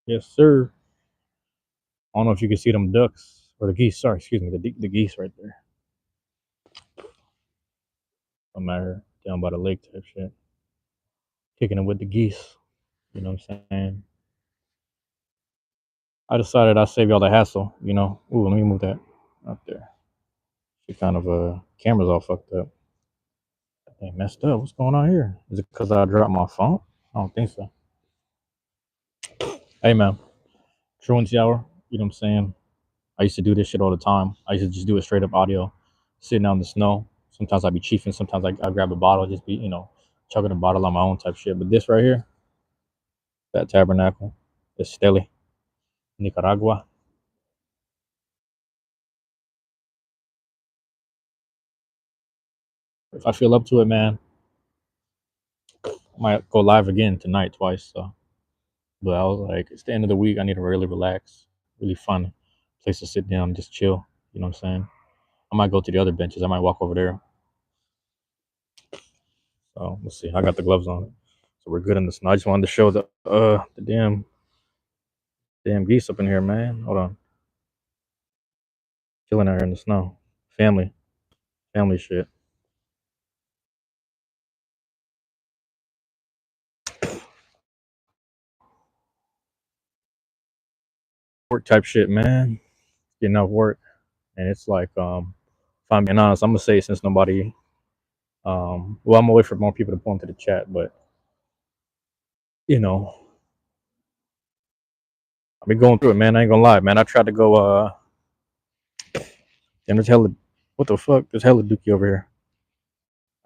Yes, sir. I don't know if you can see them ducks or the geese. Sorry, excuse me, the geese right there. I'm out here down by the lake type shit, kicking it with the geese. You know what I'm saying? I decided I'll save y'all the hassle. Ooh, let me move that up there. She kind of camera's all fucked up. They messed up. What's going on here? Is it because I dropped my phone? I don't think so. Hey man, Truancy hour. You know what I'm saying? I used to do this shit all the time. I used to just do it straight up audio, sitting out in the snow. Sometimes I'd be chiefing. Sometimes I grab a bottle, just be chugging a bottle on my own type shit. But this right here, that Tabernacle, Estelli, Nicaragua. If I feel up to it, man, I might go live again tonight twice. So, but I was like, it's the end of the week. I need to really relax, really fun place to sit down, just chill. You know what I'm saying? I might go to the other benches. I might walk over there. So let's see. I got the gloves on, so we're good in the snow. I just wanted to show the damn geese up in here, man. Hold on, chilling out here in the snow. Family shit. Work type shit, man. Getting off work, and it's like, if I'm being honest, I'm gonna say since nobody, well, I'm gonna wait for more people to pull into the chat, but you know, I've been going through it, man. I ain't gonna lie, man. I tried to go, and there's hella, what the fuck? There's hella dookie over here.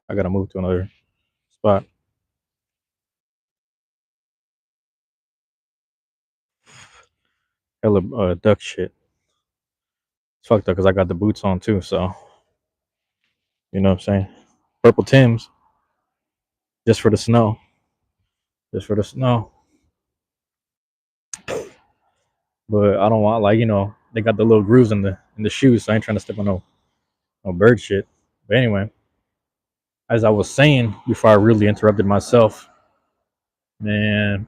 I gotta move to another spot. Hella duck shit. It's fucked up because I got the boots on too, so you know what I'm saying. Purple Tims, just for the snow, just for the snow. But I don't want, like, they got the little grooves in the shoes, so I ain't trying to step on no bird shit. But anyway, as I was saying before I really interrupted myself, man,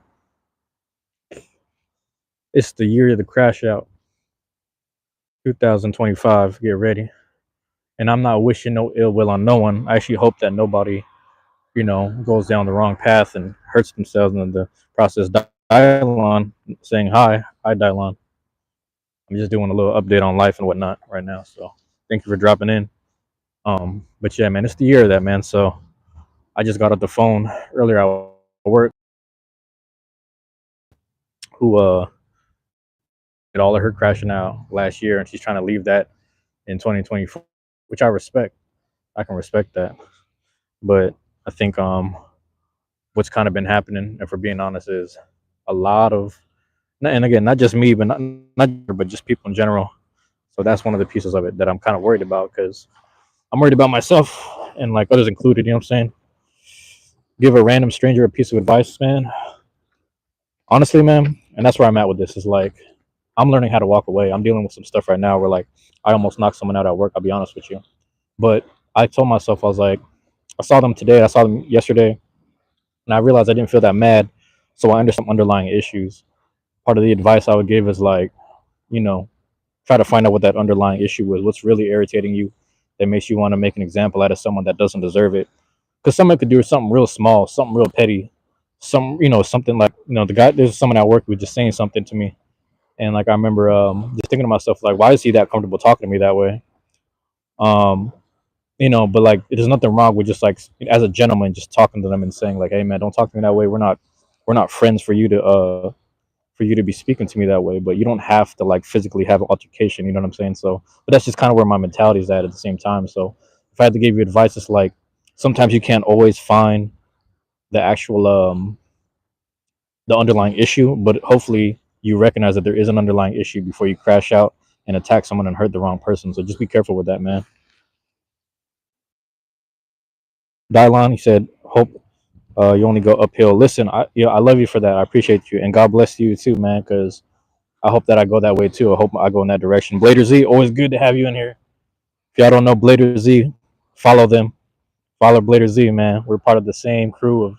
it's the year of the crash out, 2025. Get ready, and I'm not wishing no ill will on no one. I actually hope that nobody, goes down the wrong path and hurts themselves in the process. Dylon saying hi Dylon. I'm just doing a little update on life and whatnot right now. So thank you for dropping in. But yeah, man, it's the year of that, man. So I just got off the phone earlier at work, who did all of her crashing out last year, and she's trying to leave that in 2024, which I respect. I can respect that. But I think what's kind of been happening, if we're being honest, is a lot of, and again, not just me, but but just people in general. So that's one of the pieces of it that I'm kind of worried about, because I'm worried about myself and like others included. You know what I'm saying? Give a random stranger a piece of advice, man. Honestly, man, and that's where I'm at with this. Is like, I'm learning how to walk away. I'm dealing with some stuff right now where, like, I almost knocked someone out at work. I'll be honest with you, but I told myself, I was like, I saw them today. I saw them yesterday, and I realized I didn't feel that mad. So I understand some underlying issues. Part of the advice I would give is like, you know, try to find out what that underlying issue is. What's really irritating you that makes you want to make an example out of someone that doesn't deserve it? Because someone could do something real small, something real petty, something like, the guy. There's someone at work who was just saying something to me, and like I remember just thinking to myself, like, why is he that comfortable talking to me that way? Um, but like, there's nothing wrong with just like, as a gentleman, just talking to them and saying like, hey man, don't talk to me that way. We're not friends for you to be speaking to me that way, but you don't have to like physically have an altercation. You know what I'm saying? So, but that's just kind of where my mentality is at the same time. So, if I had to give you advice, it's like sometimes you can't always find the actual the underlying issue, but hopefully you recognize that there is an underlying issue before you crash out and attack someone and hurt the wrong person. So just be careful with that, man. Dylon, he said, hope you only go uphill. Listen, I love you for that. I appreciate you, and God bless you too, man. Because I hope that I go that way too. I hope I go in that direction. Blader Z, always good to have you in here. If y'all don't know Blader Z, follow them. Follow Blader Z, man. We're part of the same crew of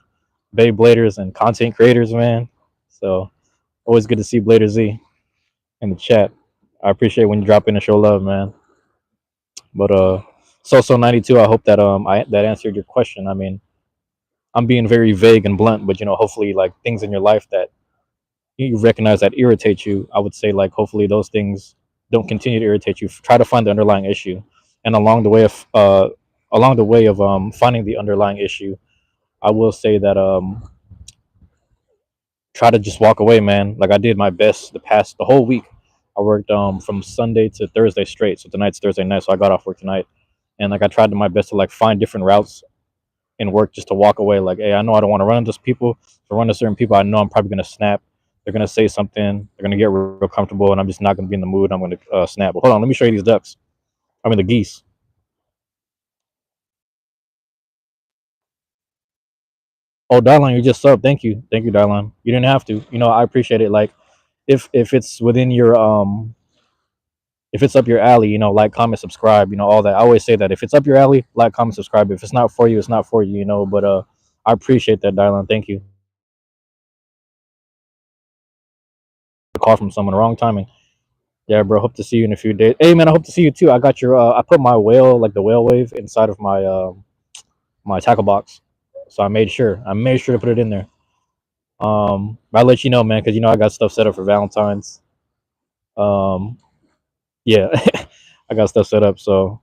Bay Bladers and content creators, man. So Always good to see Blader Z in the chat. I appreciate when you drop in and show love, man. But so 92. I hope that I that answered your question. I mean, I'm being very vague and blunt, but hopefully, like things in your life that you recognize that irritate you, I would say like hopefully those things don't continue to irritate you. Try to find the underlying issue, and along the way of finding the underlying issue, I will say that try to just walk away, man. Like I did my best the whole week. I worked from Sunday to Thursday straight. So tonight's Thursday night, so I got off work tonight, and like I tried my best to like find different routes in work just to walk away. Like, hey, I know I don't want to run into those people. To run into certain people, I know I'm probably gonna snap. They're gonna say something. They're gonna get real comfortable, and I'm just not gonna be in the mood. I'm gonna snap. But hold on, let me show you these ducks. I mean the geese. Oh, Darlon, you just subbed. Thank you, Darlon. You didn't have to. I appreciate it. Like, if it's within your if it's up your alley, like, comment, subscribe, all that. I always say that if it's up your alley, like, comment, subscribe. If it's not for you, it's not for you, But I appreciate that, Darlon. Thank you. A call from someone, wrong timing. Yeah, bro. Hope to see you in a few days. Hey, man, I hope to see you too. I got your. I put my whale, like the whale wave, inside of my tackle box, so I made sure. To put it in there. I'll let you know, man, because I got stuff set up for Valentine's. Um, yeah, I got stuff set up. So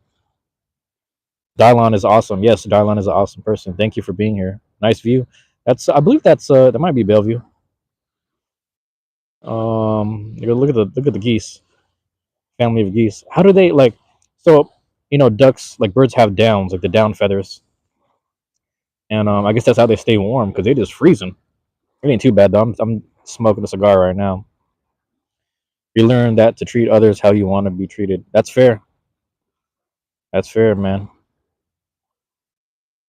Dylon is awesome. Yes, Dylon is an awesome person. Thank you for being here. Nice view. I believe that might be Bellevue. Look at the geese. Family of geese. How do they like? So ducks, like birds, have downs, like the down feathers, and I guess that's how they stay warm because they just freezing. It ain't too bad though. I'm smoking a cigar right now. You learn that to treat others how you want to be treated. That's fair. That's fair, man.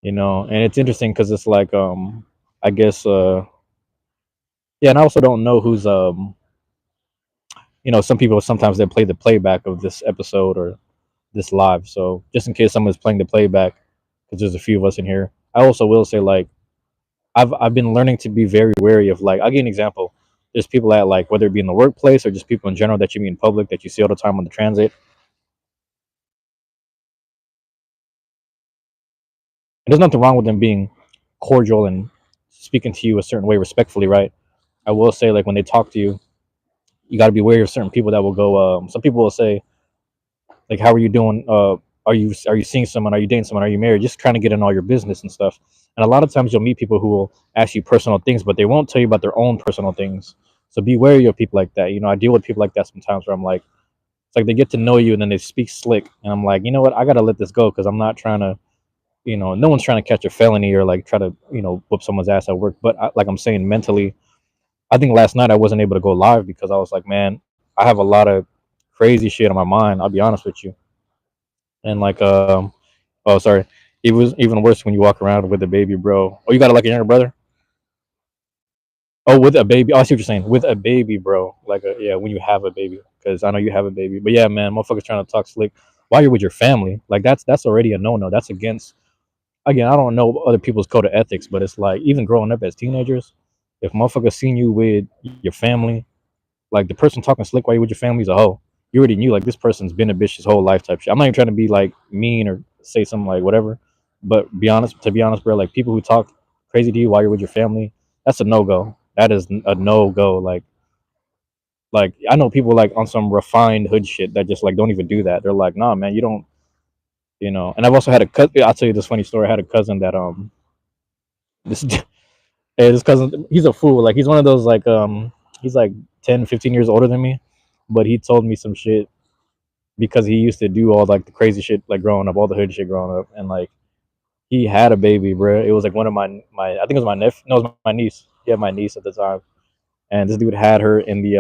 And it's interesting because it's like I guess yeah, and I also don't know who's some people sometimes they play the playback of this episode or this live. So just in case someone's playing the playback, because there's a few of us in here, I also will say like I've been learning to be very wary of like I'll give you an example. There's people at like whether it be in the workplace or just people in general that you meet in public that you see all the time on the transit. And there's nothing wrong with them being cordial and speaking to you a certain way respectfully, right? I will say like when they talk to you, you got to be wary of certain people that will go. Some people will say like, "How are you doing? Are you seeing someone? Are you dating someone? Are you married?" Just trying to get in all your business and stuff. And a lot of times you'll meet people who will ask you personal things, but they won't tell you about their own personal things. So be wary of people like that. I deal with people like that sometimes where I'm like, it's like they get to know you and then they speak slick, and I'm like, you know what? I gotta let this go because I'm not trying to. No one's trying to catch a felony or like try to whoop someone's ass at work. But like I'm saying, mentally, I think last night I wasn't able to go live because I was like, man, I have a lot of crazy shit on my mind. I'll be honest with you. And like, oh, sorry, it was even worse when you walk around with a baby, bro. Oh, you got like a younger brother? Oh, with a baby. Oh, I see what you're saying. With a baby, bro. Like, yeah, when you have a baby, because I know you have a baby. But yeah, man, motherfuckers trying to talk slick while you're with your family. Like that's already a no-no. That's against. Again, I don't know other people's code of ethics, but it's like even growing up as teenagers, if motherfuckers seen you with your family, like the person talking slick while you with your family is a hoe. You already knew like this person's been a bitch his whole life type shit. I'm not even trying to be like mean or say something like whatever, but to be honest, bro, like people who talk crazy to you while you're with your family, that's a no go. That is a no go. Like I know people like on some refined hood shit that just like don't even do that. They're like, nah, man, you don't. And I've also had a cousin. I'll tell you this funny story. I had a cousin that this hey, this cousin, he's a fool. Like he's one of those like he's like 10, 15 years older than me, but he told me some shit because he used to do all like the crazy shit like growing up, all the hood shit growing up, and like he had a baby, bro. It was like one of my I think it was my nephew. No, it was my niece. He had my niece at the time, and this dude had her in the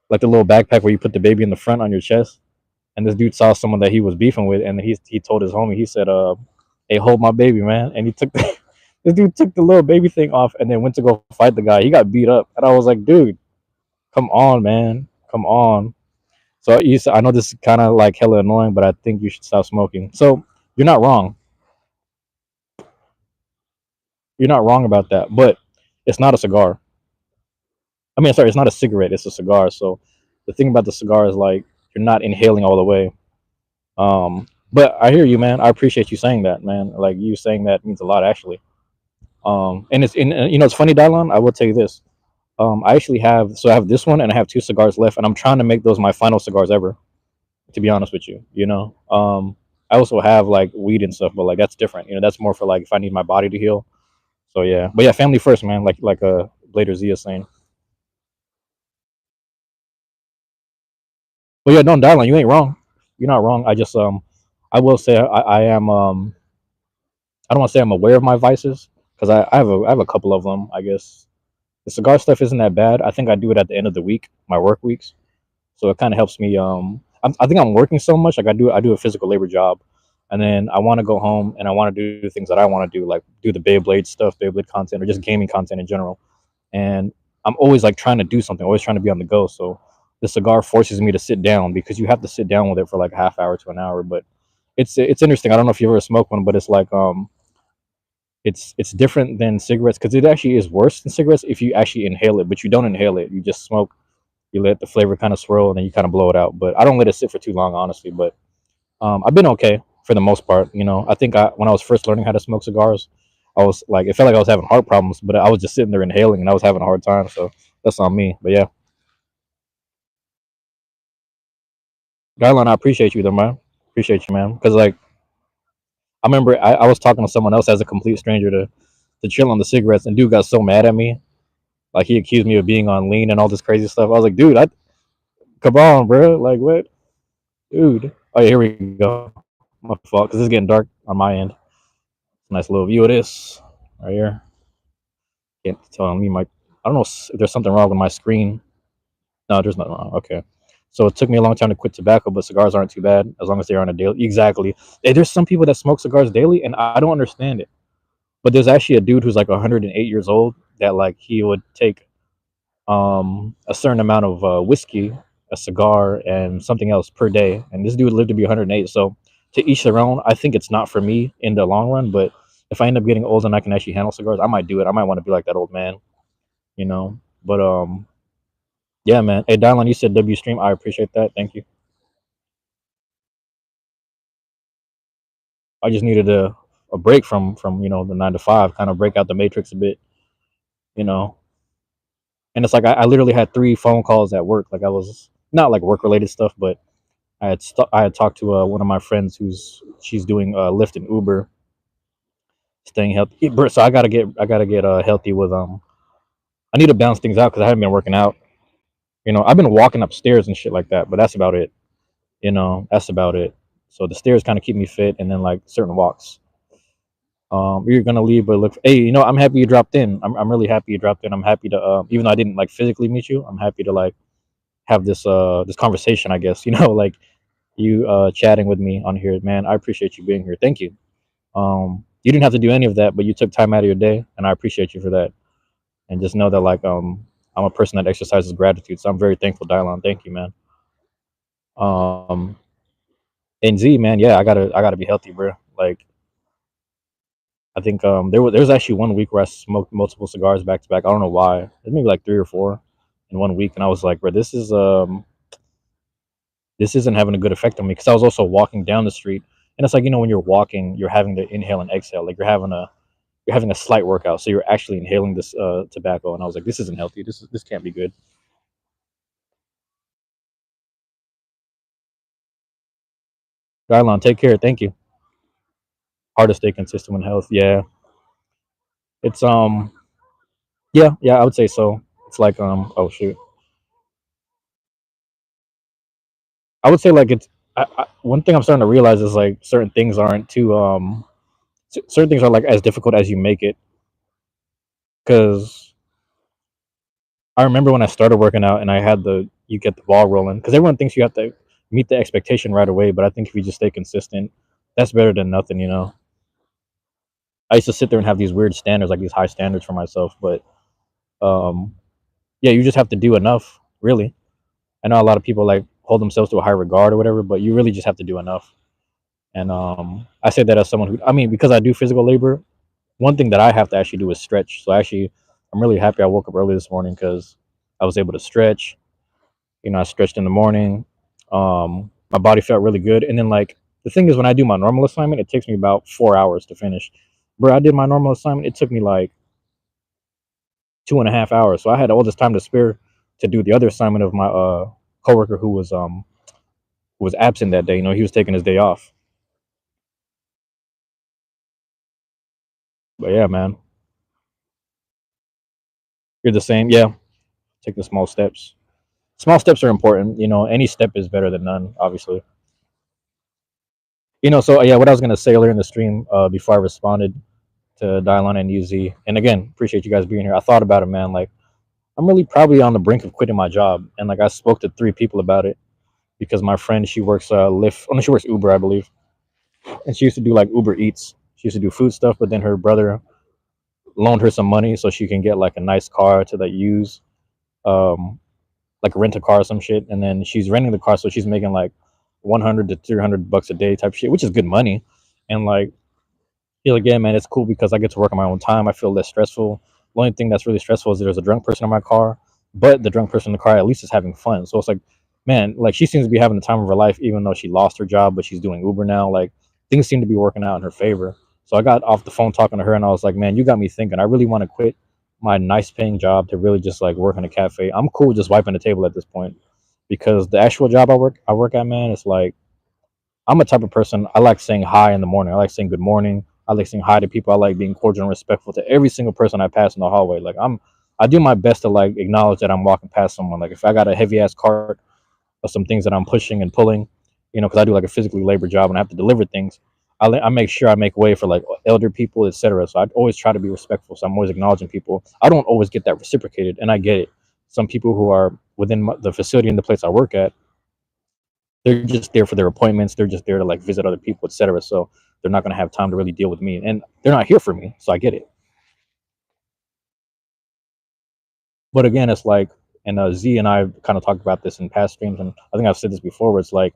like the little backpack where you put the baby in the front on your chest. And this dude saw someone that he was beefing with, and he told his homie, he said, "Hey, hold my baby, man." And he took this dude took the little baby thing off, and then went to go fight the guy. He got beat up, and I was like, "Dude, come on, man, come on." So I know this is kind of like hella annoying, but I think you should stop smoking. So you're not wrong. You're not wrong about that, but it's not a cigar. I mean, sorry, it's not a cigarette; it's a cigar. So the thing about the cigar is like you're not inhaling all the way. But I hear you, man. I appreciate you saying that, man. Like you saying that means a lot, actually. And it's in you know it's funny, Dylan. I will tell you this. I actually have I have this one and I have two cigars left, and I'm trying to make those my final cigars ever. To be honest with you, I also have like weed and stuff, but like that's different. That's more for like if I need my body to heal. So yeah, but yeah, family first, man. Like Blader Z is saying. But yeah, don't Dylan, you ain't wrong. You're not wrong. I will say I am I don't want to say I'm aware of my vices because I have a couple of them. I guess the cigar stuff isn't that bad. I think I do it at the end of the week, my work weeks, so it kind of helps me. I think I'm working so much, like I do a physical labor job, and then I want to go home and I want to do things that I want to do, like do the Beyblade stuff, Beyblade content, or just gaming content in general. And I'm always like trying to do something, always trying to be on the go. So the cigar forces me to sit down because you have to sit down with it for like a half hour to an hour. But it's interesting. I don't know if you ever smoked one, but it's like it's different than cigarettes because it actually is worse than cigarettes if you actually inhale it, but you don't inhale it. You just smoke. You let the flavor kind of swirl and then you kind of blow it out. But I don't let it sit for too long, honestly. But I've been okay for the most part. I think when I was first learning how to smoke cigars, I was like, it felt like I was having heart problems, but I was just sitting there inhaling and I was having a hard time. So that's on me. But yeah, Garland, I appreciate you though, man. Appreciate you, man. Because like I remember I was talking to someone else as a complete stranger to chill on the cigarettes, and dude got so mad at me. Like he accused me of being on lean and all this crazy stuff. I was like, dude, come on, bro. Like what, dude? Oh yeah, here we go. My fault, because it's getting dark on my end. Nice little view of this right here. Can't tell me my. I don't know if there's something wrong with my screen. No, there's nothing wrong. Okay. So it took me a long time to quit tobacco, but cigars aren't too bad as long as they're on a daily. Exactly. Hey, there's some people that smoke cigars daily, and I don't understand it. But there's actually a dude who's like 108 years old that like he would take a certain amount of whiskey, a cigar, and something else per day. And this dude lived to be 108. So to each their own. I think it's not for me in the long run, but if I end up getting old and I can actually handle cigars, I might do it. I might want to be like that old man, you know. But yeah, man. Hey, Dylan, you said W stream. I appreciate that. Thank you. I just needed a break from the 9 to 5, kind of break out the matrix a bit, you know. And it's like I literally had 3 phone calls at work. Like I was not like work related stuff, but I had talked to one of my friends she's doing Lyft and Uber, staying healthy. So I gotta get healthy with I need to balance things out because I haven't been working out. I've been walking upstairs and shit like that, but that's about it. That's about it. So the stairs kind of keep me fit, and then like certain walks. You're gonna leave, but look. Hey, I'm happy you dropped in. I'm really happy you dropped in. I'm happy to even though I didn't like physically meet you, I'm happy to like have this conversation. I guess like you chatting with me on here, man. I appreciate you being here. Thank you. You didn't have to do any of that, but you took time out of your day, and I appreciate you for that. And just know that like I'm a person that exercises gratitude, so I'm very thankful, Dylan. Thank you, man. Um, and Z, man, yeah, I gotta be healthy, bro. Like I think there was actually one week where I smoked multiple cigars back to back. I don't know why. It maybe like 3 or 4 in one week, and I was like, bro, this isn't having a good effect on me because I was also walking down the street, and it's like when you're walking, you're having to inhale and exhale, like you're having a slight workout, so you're actually inhaling this tobacco, and I was like, this isn't healthy. This can't be good. Gylon, take care. Thank you. Hard to stay consistent with health. Yeah, it's yeah, I would say so. It's like oh shoot, I would say like one thing I'm starting to realize is like certain things aren't too certain things are like as difficult as you make it. Because I remember when I started working out and I had you get the ball rolling because everyone thinks you have to meet the expectation right away, but I think if you just stay consistent, that's better than nothing. I used to sit there and have these weird standards, like these high standards for myself, but um yeah, you just have to do enough, really. I know a lot of people like hold themselves to a high regard or whatever, but you really just have to do enough. And I say that as someone who, I mean, because I do physical labor, one thing that I have to actually do is stretch. So actually, I'm really happy I woke up early this morning because I was able to stretch. I stretched in the morning. My body felt really good. And then like the thing is, when I do my normal assignment, it takes me about 4 hours to finish. Bro, I did my normal assignment. It took me like 2.5 hours. So I had all this time to spare to do the other assignment of my coworker who was absent that day. He was taking his day off. But yeah, man, you're the same. Yeah, take the small steps. Small steps are important. Any step is better than none, obviously. So yeah, what I was gonna say earlier in the stream, before I responded to Dylon and UZ, and again, appreciate you guys being here. I thought about it, man. Like, I'm really probably on the brink of quitting my job, and like I spoke to 3 people about it because my friend, she works Lyft. Oh no, she works Uber, I believe, and she used to do like Uber Eats. She used to do food stuff, but then her brother loaned her some money so she can get like a nice car to like use, um, like rent a car or some shit, and then she's renting the car, so she's making like 100 to 300 bucks a day type shit, which is good money, and like feel again, man, it's cool because I get to work on my own time. I feel less stressful. The only thing that's really stressful is there's a drunk person in my car, but the drunk person in the car at least is having fun. So it's like, man, like she seems to be having the time of her life, even though she lost her job, but she's doing Uber now. Like things seem to be working out in her favor. So I got off the phone talking to her, and I was like, man, you got me thinking. I really want to quit my nice paying job to really just like work in a cafe. I'm cool just wiping the table at this point because the actual job I work at, man, it's like I'm a type of person. I like saying hi in the morning. I like saying good morning. I like saying hi to people. I like being cordial and respectful to every single person I pass in the hallway. Like I do my best to like acknowledge that I'm walking past someone. Like if I got a heavy ass cart of some things that I'm pushing and pulling, because I do like a physically labor job and I have to deliver things. I make sure I make way for like elder people, etc. So I always try to be respectful. So I'm always acknowledging people. I don't always get that reciprocated, and I get it. Some people who are within the facility and the place I work at, they're just there for their appointments. They're just there to like visit other people, etc. So they're not going to have time to really deal with me, and they're not here for me. So I get it. But again, it's like, and Z and I kind of talked about this in past streams, and I think I've said this before, where it's like,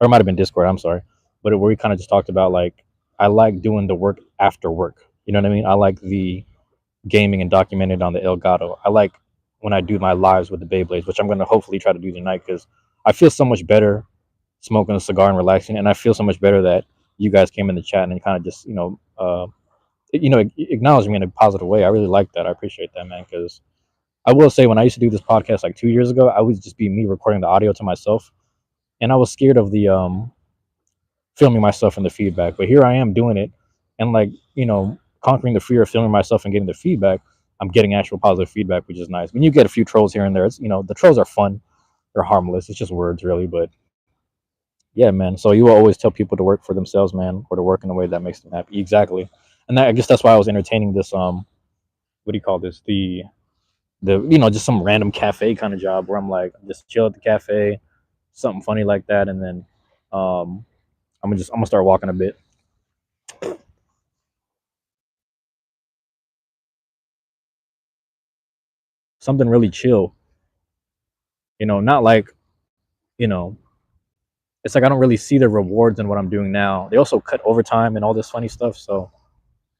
or it might have been Discord. I'm sorry, but where we kind of just talked about like, I like doing the work after work. You know what I mean? I like the gaming and documented on the Elgato. I like when I do my lives with the Beyblades, which I'm going to hopefully try to do tonight because I feel so much better smoking a cigar and relaxing, and I feel so much better that you guys came in the chat and kind of just acknowledge me in a positive way. I really like that. I appreciate that, man. Because I will say, when I used to do this podcast like 2 years ago, I would just be me recording the audio to myself, and I was scared of the filming myself and the feedback. But here I am doing it, and like conquering the fear of filming myself and getting the feedback. I'm getting actual positive feedback, which is nice. When you get a few trolls here and there, it's the trolls are fun. They're harmless. It's just words, really, but yeah, man. So you will always tell people to work for themselves, man, or to work in a way that makes them happy. Exactly. And I guess that's why I was entertaining this. What do you call this? The just some random cafe kind of job where I'm like just chill at the cafe, something funny like that, and then um, I'm gonna start walking a bit. Something really chill. Not like you know. It's like I don't really see the rewards in what I'm doing now. They also cut overtime and all this funny stuff, so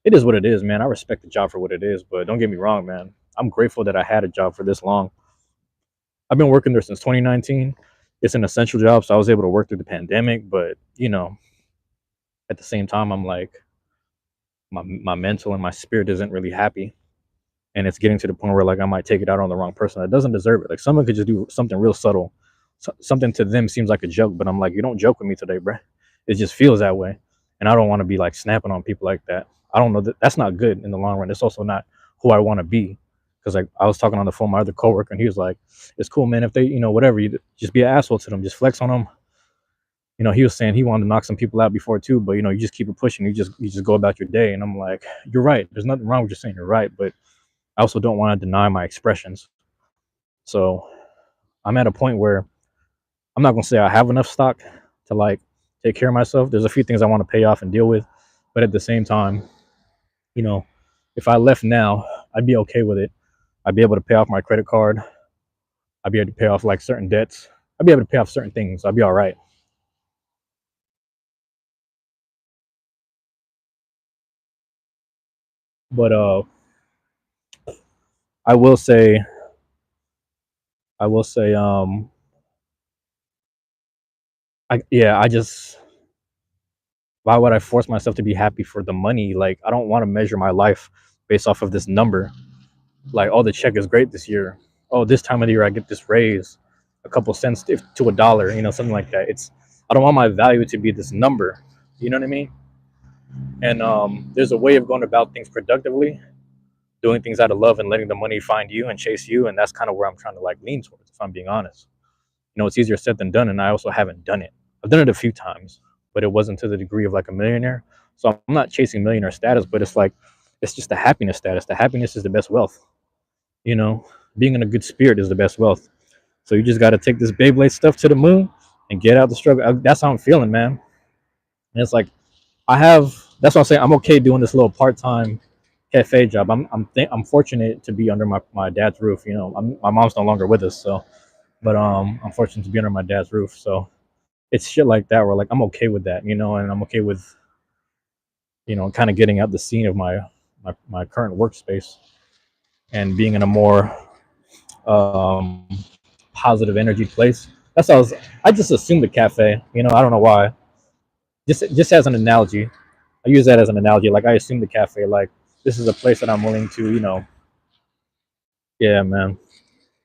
it is what it is, man. I respect the job for what it is, but don't get me wrong, man. I'm grateful that I had a job for this long. I've been working there since 2019. It's an essential job, so I was able to work through the pandemic. But at the same time, I'm like my mental and my spirit isn't really happy, and it's getting to the point where like I might take it out on the wrong person that doesn't deserve it. Like someone could just do something real subtle, something to them seems like a joke, but I'm like, you don't joke with me today, bruh. It just feels that way, and I don't want to be like snapping on people like that. I don't know that's not good in the long run. It's also not who I want to be. Because like I was talking on the phone with my other coworker, and he was like, "It's cool, man. If they, whatever, you just be an asshole to them, just flex on them." He was saying he wanted to knock some people out before too, but you just keep it pushing. You just go about your day, and I'm like, "You're right. There's nothing wrong with just saying you're right, but I also don't want to deny my expressions." So I'm at a point where I'm not gonna say I have enough stock to like take care of myself. There's a few things I want to pay off and deal with, but at the same time, you know, if I left now, I'd be okay with it. I'd be able to pay off my credit card. I'd be able to pay off like certain debts. I'd be able to pay off certain things. I'd be all right. But I will say I will say, I just, why would I force myself to be happy for the money? Like, I don't want to measure my life based off of this number. Like, oh, the check is great this year. Oh, this time of the year I get this raise, a couple cents to a dollar, something like that. I don't want my value to be this number. You know what I mean? And there's a way of going about things productively, doing things out of love and letting the money find you and chase you. And that's kind of where I'm trying to like lean towards, if I'm being honest. It's easier said than done. And I also haven't done it. I've done it a few times, but it wasn't to the degree of like a millionaire. So I'm not chasing millionaire status, but it's like, it's just the happiness status. The happiness is the best wealth. You know, being in a good spirit is the best wealth. So you just got to take this Beyblade stuff to the moon and get out the struggle. That's how I'm feeling, man. And it's like, that's what I'm saying. I'm okay doing this little part-time cafe job. I'm fortunate to be under my dad's roof. My mom's no longer with us, so but I'm fortunate to be under my dad's roof. So it's shit like that where like I'm okay with that, and I'm okay with kind of getting out the scene of my current workspace and being in a more um, positive energy place. That's how I just assumed the cafe. I don't know why. Just as an analogy, I use that as an analogy. Like I assume the cafe, like this is a place that I'm willing to, yeah, man.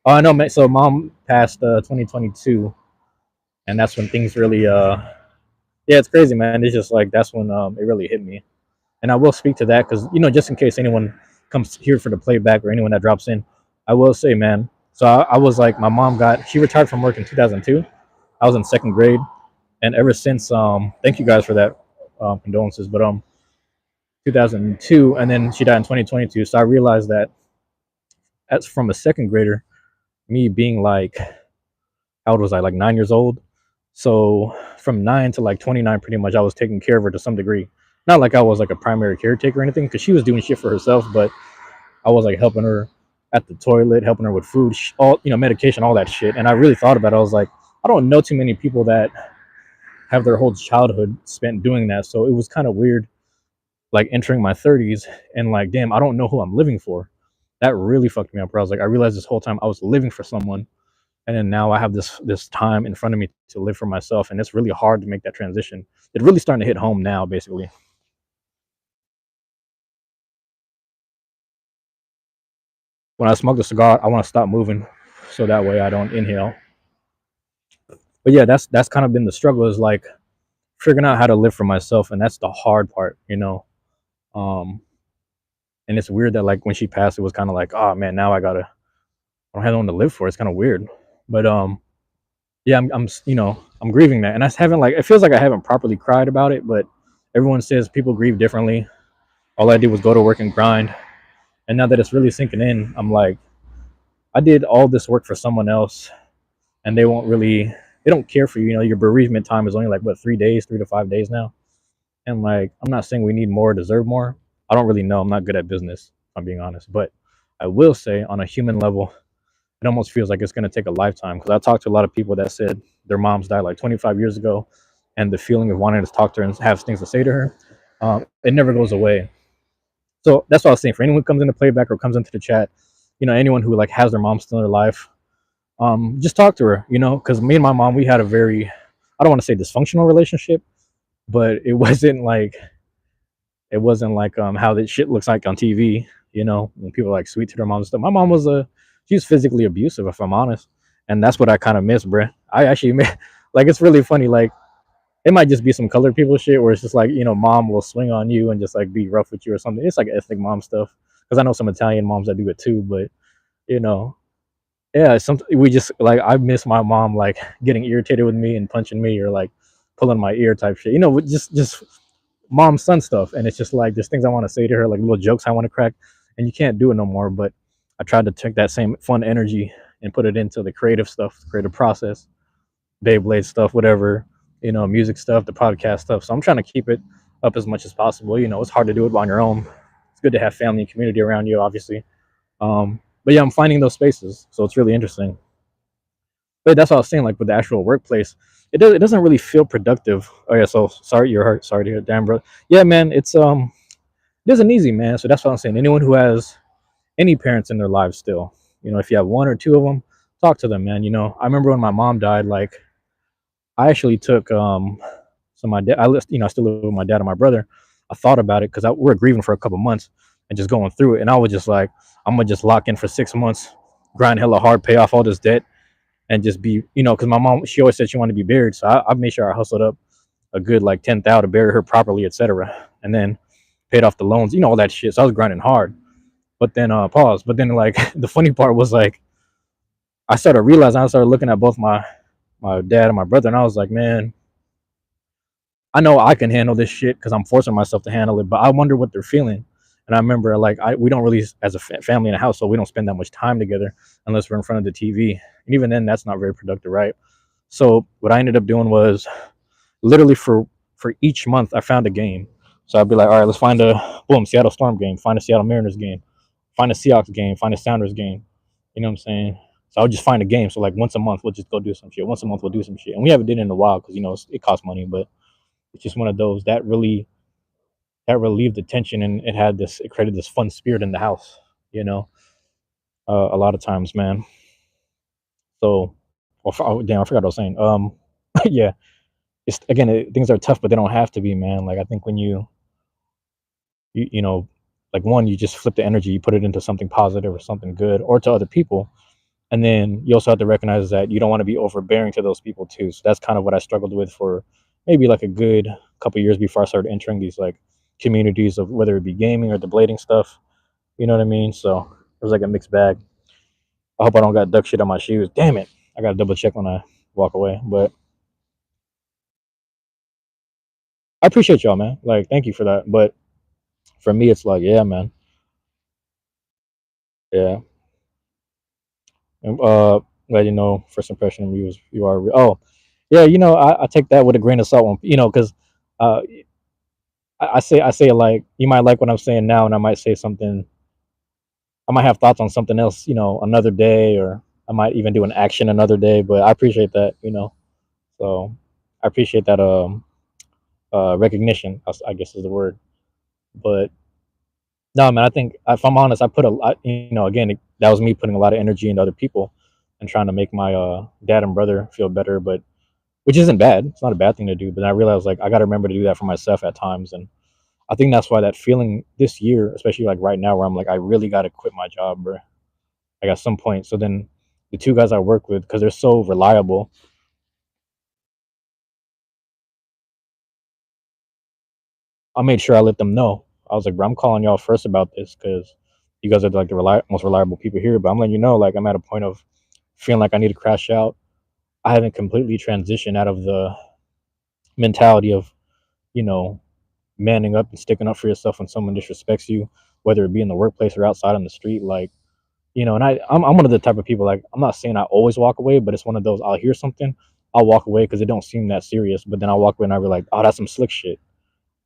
Oh, I know, man. So mom passed 2022, and that's when things really, yeah, it's crazy, man. It's just like that's when it really hit me, and I will speak to that because just in case anyone comes here for the playback or anyone that drops in, I will say, man. So I was like, she retired from work in 2002. I was in second grade, and ever since, thank you guys for that, condolences, but 2002, and then she died in 2022. So I realized that as from a second grader, me being like, how old was I? Like 9 years old. So from 9 to like 29, pretty much, I was taking care of her to some degree. Not like I was like a primary caretaker or anything, because she was doing shit for herself, but I was like helping her at the toilet, helping her with food, all medication, all that shit. And I really thought about it. I was like, I don't know too many people that have their whole childhood spent doing that. So it was kind of weird, like entering my 30s and like, damn, I don't know who I'm living for. That really fucked me up. Where I was like, I realized this whole time I was living for someone, and then now I have this time in front of me to live for myself, and it's really hard to make that transition. It's really starting to hit home now, basically. When I smoke a cigar, I want to stop moving, so that way I don't inhale. But yeah, that's kind of been the struggle, is like figuring out how to live for myself, and that's the hard part. Um, and it's weird that like when she passed, it was kind of like, oh man, now I don't have no one to live for. It's kind of weird, but yeah, I'm grieving that, and I haven't like, it feels like I haven't properly cried about it, but everyone says people grieve differently. All I did was go to work and grind, and now that it's really sinking in, I'm like, I did all this work for someone else, and they don't care for you. Your bereavement time is only like what, 3 days, 3 to 5 days now, and like I'm not saying we need more, deserve more. I don't really know. I'm not good at business, if I'm being honest, but I will say on a human level, it almost feels like it's going to take a lifetime, because I talked to a lot of people that said their moms died like 25 years ago, and the feeling of wanting to talk to her and have things to say to her, it never goes away. So that's what I was saying. For anyone who comes into playback or comes into the chat, anyone who like has their mom still in their life, just talk to her. Because me and my mom, we had a very, I don't want to say dysfunctional relationship, but it wasn't like how that shit looks like on TV. When people are like sweet to their mom and stuff. My mom she's physically abusive, if I'm honest, and that's what I kind of miss, bruh. I actually like, it's really funny. Like, it might just be some colored people shit where it's just like, mom will swing on you and just like be rough with you or something. It's like ethnic mom stuff, because I know some Italian moms that do it too. But you know, yeah, we just like, I miss my mom like getting irritated with me and punching me or like pulling my ear type shit. Just mom son stuff, and it's just like there's things I want to say to her, like little jokes I want to crack, and you can't do it no more. But I tried to take that same fun energy and put it into the creative stuff, the creative process, Beyblade stuff, whatever, music stuff, the podcast stuff. So I'm trying to keep it up as much as possible. It's hard to do it on your own. It's good to have family and community around you, obviously. But yeah, I'm finding those spaces, so it's really interesting. But that's what I was saying, like with the actual workplace, it doesn't really feel productive. Oh yeah, so sorry you're hurt. Sorry to hear, damn bro. Yeah, man, it isn't easy, man. So that's what I'm saying. Anyone who has any parents in their lives still, if you have one or two of them, talk to them, man. I remember when my mom died, like I actually took so my dad, I still live with my dad and my brother. I thought about it because we were grieving for a couple months and just going through it, and I was just like, I'm gonna just lock in for 6 months, grind hella hard, pay off all this debt, and just be, because my mom, she always said she wanted to be buried, so I made sure I hustled up a good like 10,000 to bury her properly, etc., and then paid off the loans, all that shit. So I was grinding hard, but then pause. But then like the funny part was like I started realizing, I started looking at both my dad and my brother, and I was like, man, I know I can handle this shit because I'm forcing myself to handle it, but I wonder what they're feeling. And I remember, like, we don't really, as a family in a house, so we don't spend that much time together unless we're in front of the TV. And even then, that's not very productive, right? So what I ended up doing was literally for each month, I found a game. So I'd be like, all right, let's find a boom Seattle Storm game, find a Seattle Mariners game, find a Seahawks game, find a Sounders game. You know what I'm saying? So I would just find a game. So like once a month, we'll just go do some shit. Once a month, we'll do some shit, and we haven't did it in a while because it costs money, but it's just one of those that relieved the tension, and it created this fun spirit in the house. You know, a lot of times, man. So, oh, damn, I forgot what I was saying. Yeah, it's again, things are tough, but they don't have to be, man. Like I think when you like one, you just flip the energy, you put it into something positive or something good, or to other people, and then you also have to recognize that you don't want to be overbearing to those people too. So that's kind of what I struggled with for maybe like a good couple years before I started entering these like communities of whether it be gaming or the blading stuff. You know what I mean? So it was like a mixed bag. I hope I don't got duck shit on my shoes. Damn it! I gotta double check when I walk away. But I appreciate y'all, man. Like, thank you for that. But for me, it's like, yeah, man, yeah. And, glad first impression of you is you are. Oh, yeah. I take that with a grain of salt. Because uh, I say it like you might like what I'm saying now, and I might say something. I might have thoughts on something else, another day, or I might even do an action another day. But I appreciate that. So I appreciate that recognition, I guess is the word. But no, man, I think if I'm honest, I put a lot. Again, that was me putting a lot of energy into other people and trying to make my dad and brother feel better. But which isn't bad. It's not a bad thing to do. But I realized like I got to remember to do that for myself at times, and I think that's why that feeling this year, especially like right now, where I'm like I really got to quit my job, bro. Like at some point. So then the two guys I work with, because they're so reliable, I made sure I let them know. I was like, bro, I'm calling y'all first about this because you guys are like the most reliable people here. But I'm letting you know, like, I'm at a point of feeling like I need to crash out. I haven't completely transitioned out of the mentality of, you know, manning up and sticking up for yourself when someone disrespects you, whether it be in the workplace or outside on the street. Like, and I'm one of the type of people, like, I'm not saying I always walk away, but it's one of those, I'll hear something, I'll walk away because it don't seem that serious. But then I'll walk away and I'll be like, oh, that's some slick shit.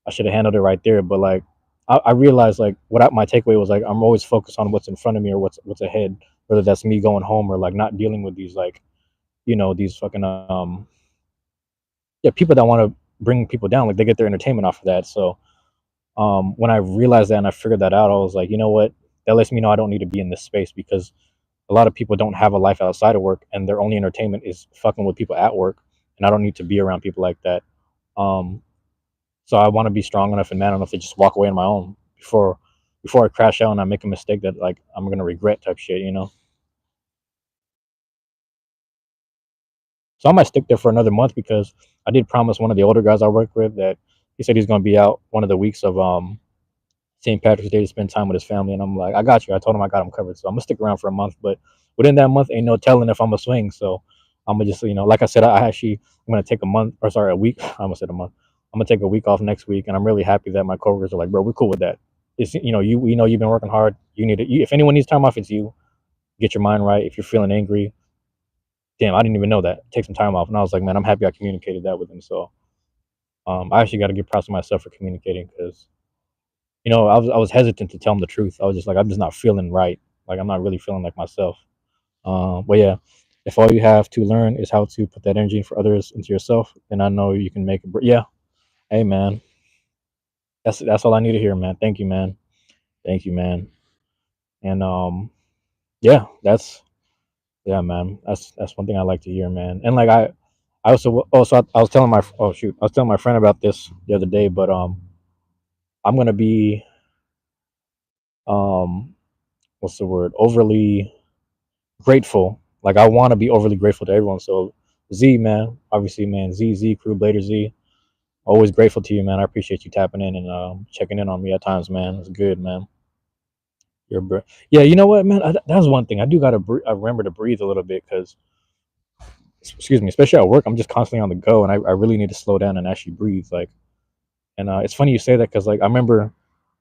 I should have handled it right there. But like, I realized like my takeaway was like I'm always focused on what's in front of me or what's ahead, whether that's me going home or like not dealing with these like these fucking yeah, people that want to bring people down, like they get their entertainment off of that. So when I realized that and I figured that out, I was like, you know what, that lets me know I don't need to be in this space because a lot of people don't have a life outside of work and their only entertainment is fucking with people at work, and I don't need to be around people like that. um so I want to be strong enough and man enough to just walk away on my own before I crash out and I make a mistake that like I'm gonna regret type shit. So I might stick there for another month because I did promise one of the older guys I work with that he said he's gonna be out one of the weeks of St. Patrick's Day to spend time with his family, and I'm like, I got you. I told him I got him covered, so I'm gonna stick around for a month. But within that month, ain't no telling if I'm gonna swing. So I'm gonna just, like I said, I'm gonna take a month, or sorry, a week. I almost said a month. I'm gonna take a week off next week, and I'm really happy that my coworkers are like, bro, we're cool with that. It's you we know you've been working hard. You need it. If anyone needs time off, it's you. Get your mind right. If you're feeling angry, damn, I didn't even know that. Take some time off, and I was like, man, I'm happy I communicated that with him. So I actually got to give props to myself for communicating because I was hesitant to tell him the truth. I was just like, I'm just not feeling right. Like I'm not really feeling like myself. But yeah, if all you have to learn is how to put that energy for others into yourself, then I know you can make it. Yeah, hey man, that's all I need to hear, man. Thank you, man. Thank you, man. And yeah, Yeah, man. That's one thing I like to hear, man. And like I also I was telling my I was telling my friend about this the other day, but I'm gonna be um what's the word, overly grateful. Like I want to be overly grateful to everyone. So Z, man, obviously, man, Z crew, Blader Z, always grateful to you, man. I appreciate you tapping in and checking in on me at times, man. It's good, man. Yeah, you know what, man? That's one thing I do gotta I remember to breathe a little bit because, excuse me, especially at work, I'm just constantly on the go, and I really need to slow down and actually breathe. Like, and it's funny you say that because like I remember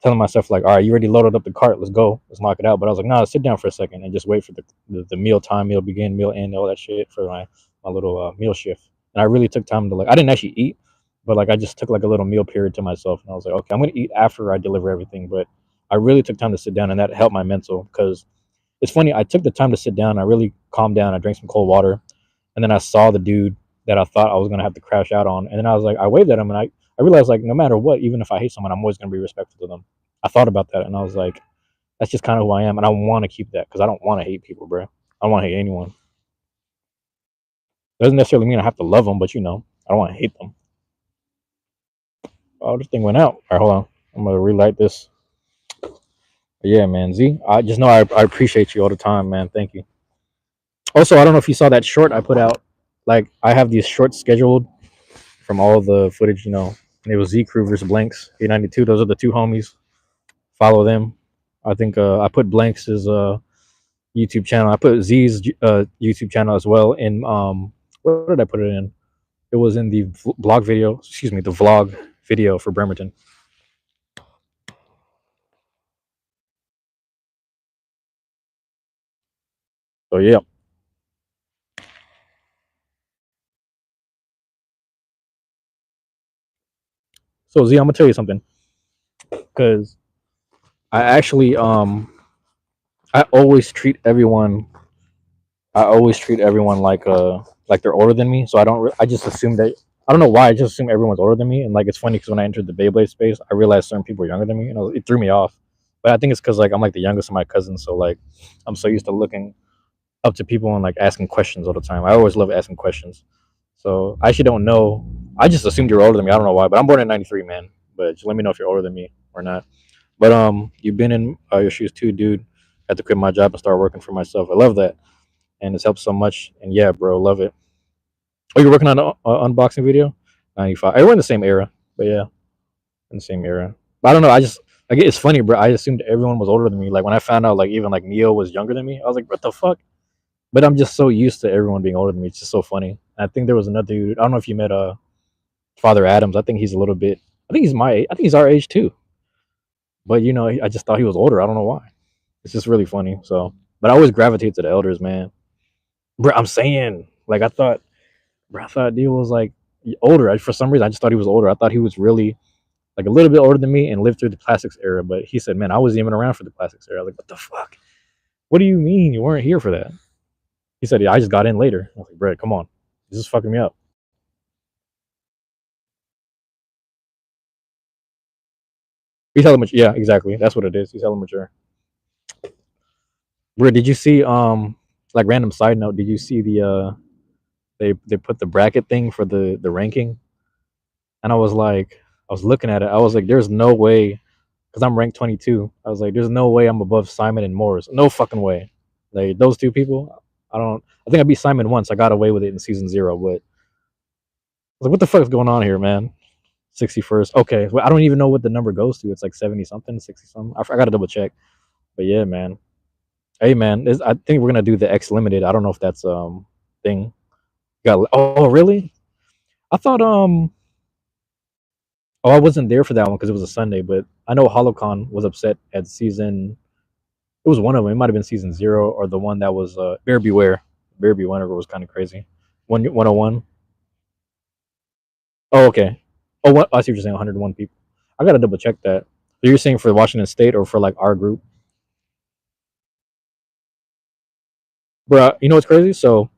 telling myself like, all right, you already loaded up the cart, let's go, let's knock it out. But I was like, nah, sit down for a second and just wait for the meal time, meal begin, meal end, all that shit for my little meal shift. And I really took time to like, I didn't actually eat, but like I just took like a little meal period to myself, and I was like, okay, I'm gonna eat after I deliver everything. But I really took time to sit down, and that helped my mental because it's funny. I took the time to sit down. I really calmed down. I drank some cold water, and then I saw the dude that I thought I was gonna have to crash out on, and then I was like, I waved at him, and I realized like no matter what, even if I hate someone, I'm always gonna be respectful to them. I thought about that, and I was like, that's just kind of who I am, and I want to keep that because I don't want to hate people, bro. I don't want to hate anyone. Doesn't necessarily mean I have to love them, but I don't want to hate them. Oh, this thing went out. All right, hold on. I'm gonna relight this. But yeah, man, Z. I just know I appreciate you all the time, man. Thank you. Also, I don't know if you saw that short I put out. Like, I have these shorts scheduled from all the footage, and it was Z Crew versus Blanks, 892. Those are the two homies. Follow them. I think I put Blanks' YouTube channel. I put Z's YouTube channel as well. In where did I put it in? It was in the blog video. Excuse me, the vlog video for Bremerton. So yeah. So Z, I'm gonna tell you something because I actually I always treat everyone I always treat everyone like they're older than me. So I just assume that I don't know why I just assume everyone's older than me. And like it's funny because when I entered the Beyblade space, I realized certain people were younger than me, and it threw me off. But I think it's because like I'm like the youngest of my cousins, so like I'm so used to looking up to people and like asking questions all the time. I always love asking questions. So I actually don't know. I just assumed you're older than me. I don't know why, but I'm born in '93, man. But just let me know if you're older than me or not. But you've been in your shoes too, dude. Had to quit my job and start working for myself. I love that, and it's helped so much. And yeah, bro, love it. Oh, you're working on an unboxing video? 95. We're in the same era, but yeah, in the same era. But I don't know. I just like it's funny, bro. I assumed everyone was older than me. Like when I found out, like even like Neo was younger than me, I was like, what the fuck? But I'm just so used to everyone being older than me. It's just so funny. I think there was another dude. I don't know if you met Father Adams. I think he's a little bit. I think he's my age. I think he's our age too. But I just thought he was older. I don't know why. It's just really funny. So, but I always gravitate to the elders, man. Bro, I'm saying, like, I thought Dio was like older. For some reason, I just thought he was older. I thought he was really like a little bit older than me and lived through the classics era. But he said, "Man, I wasn't even around for the classics era." Like, what the fuck? What do you mean you weren't here for that? He said, "Yeah, I just got in later." I was like, "Bro, come on, this is fucking me up." He's hella mature. Yeah, exactly. That's what it is. He's hella mature. Bro, did you see like random side note? Did you see they put the bracket thing for the ranking? And I was looking at it. I was like, "There's no way," because I'm ranked 22. I was like, "There's no way I'm above Simon and Morris. No fucking way." Like those two people, I don't. I think I beat Simon once. I got away with it in season 0, but I was like, "What the fuck is going on here, man?" 61st. Okay, well, I don't even know what the number goes to. It's like 70 something, 60 something. I got to double check. But yeah, man. Hey, man. I think we're gonna do the X limited. I don't know if that's thing. Got oh really? I thought oh I wasn't there for that one because it was a Sunday, but I know Holocon was upset at season. It was one of them. It might have been season 0 or the one that was Bear Beware. Bear Beware was kind of crazy. 101. Oh okay. Oh what? I see what you're saying. 101 people. I gotta double check that. So you're saying for Washington State or for like our group, bro? You know what's crazy? So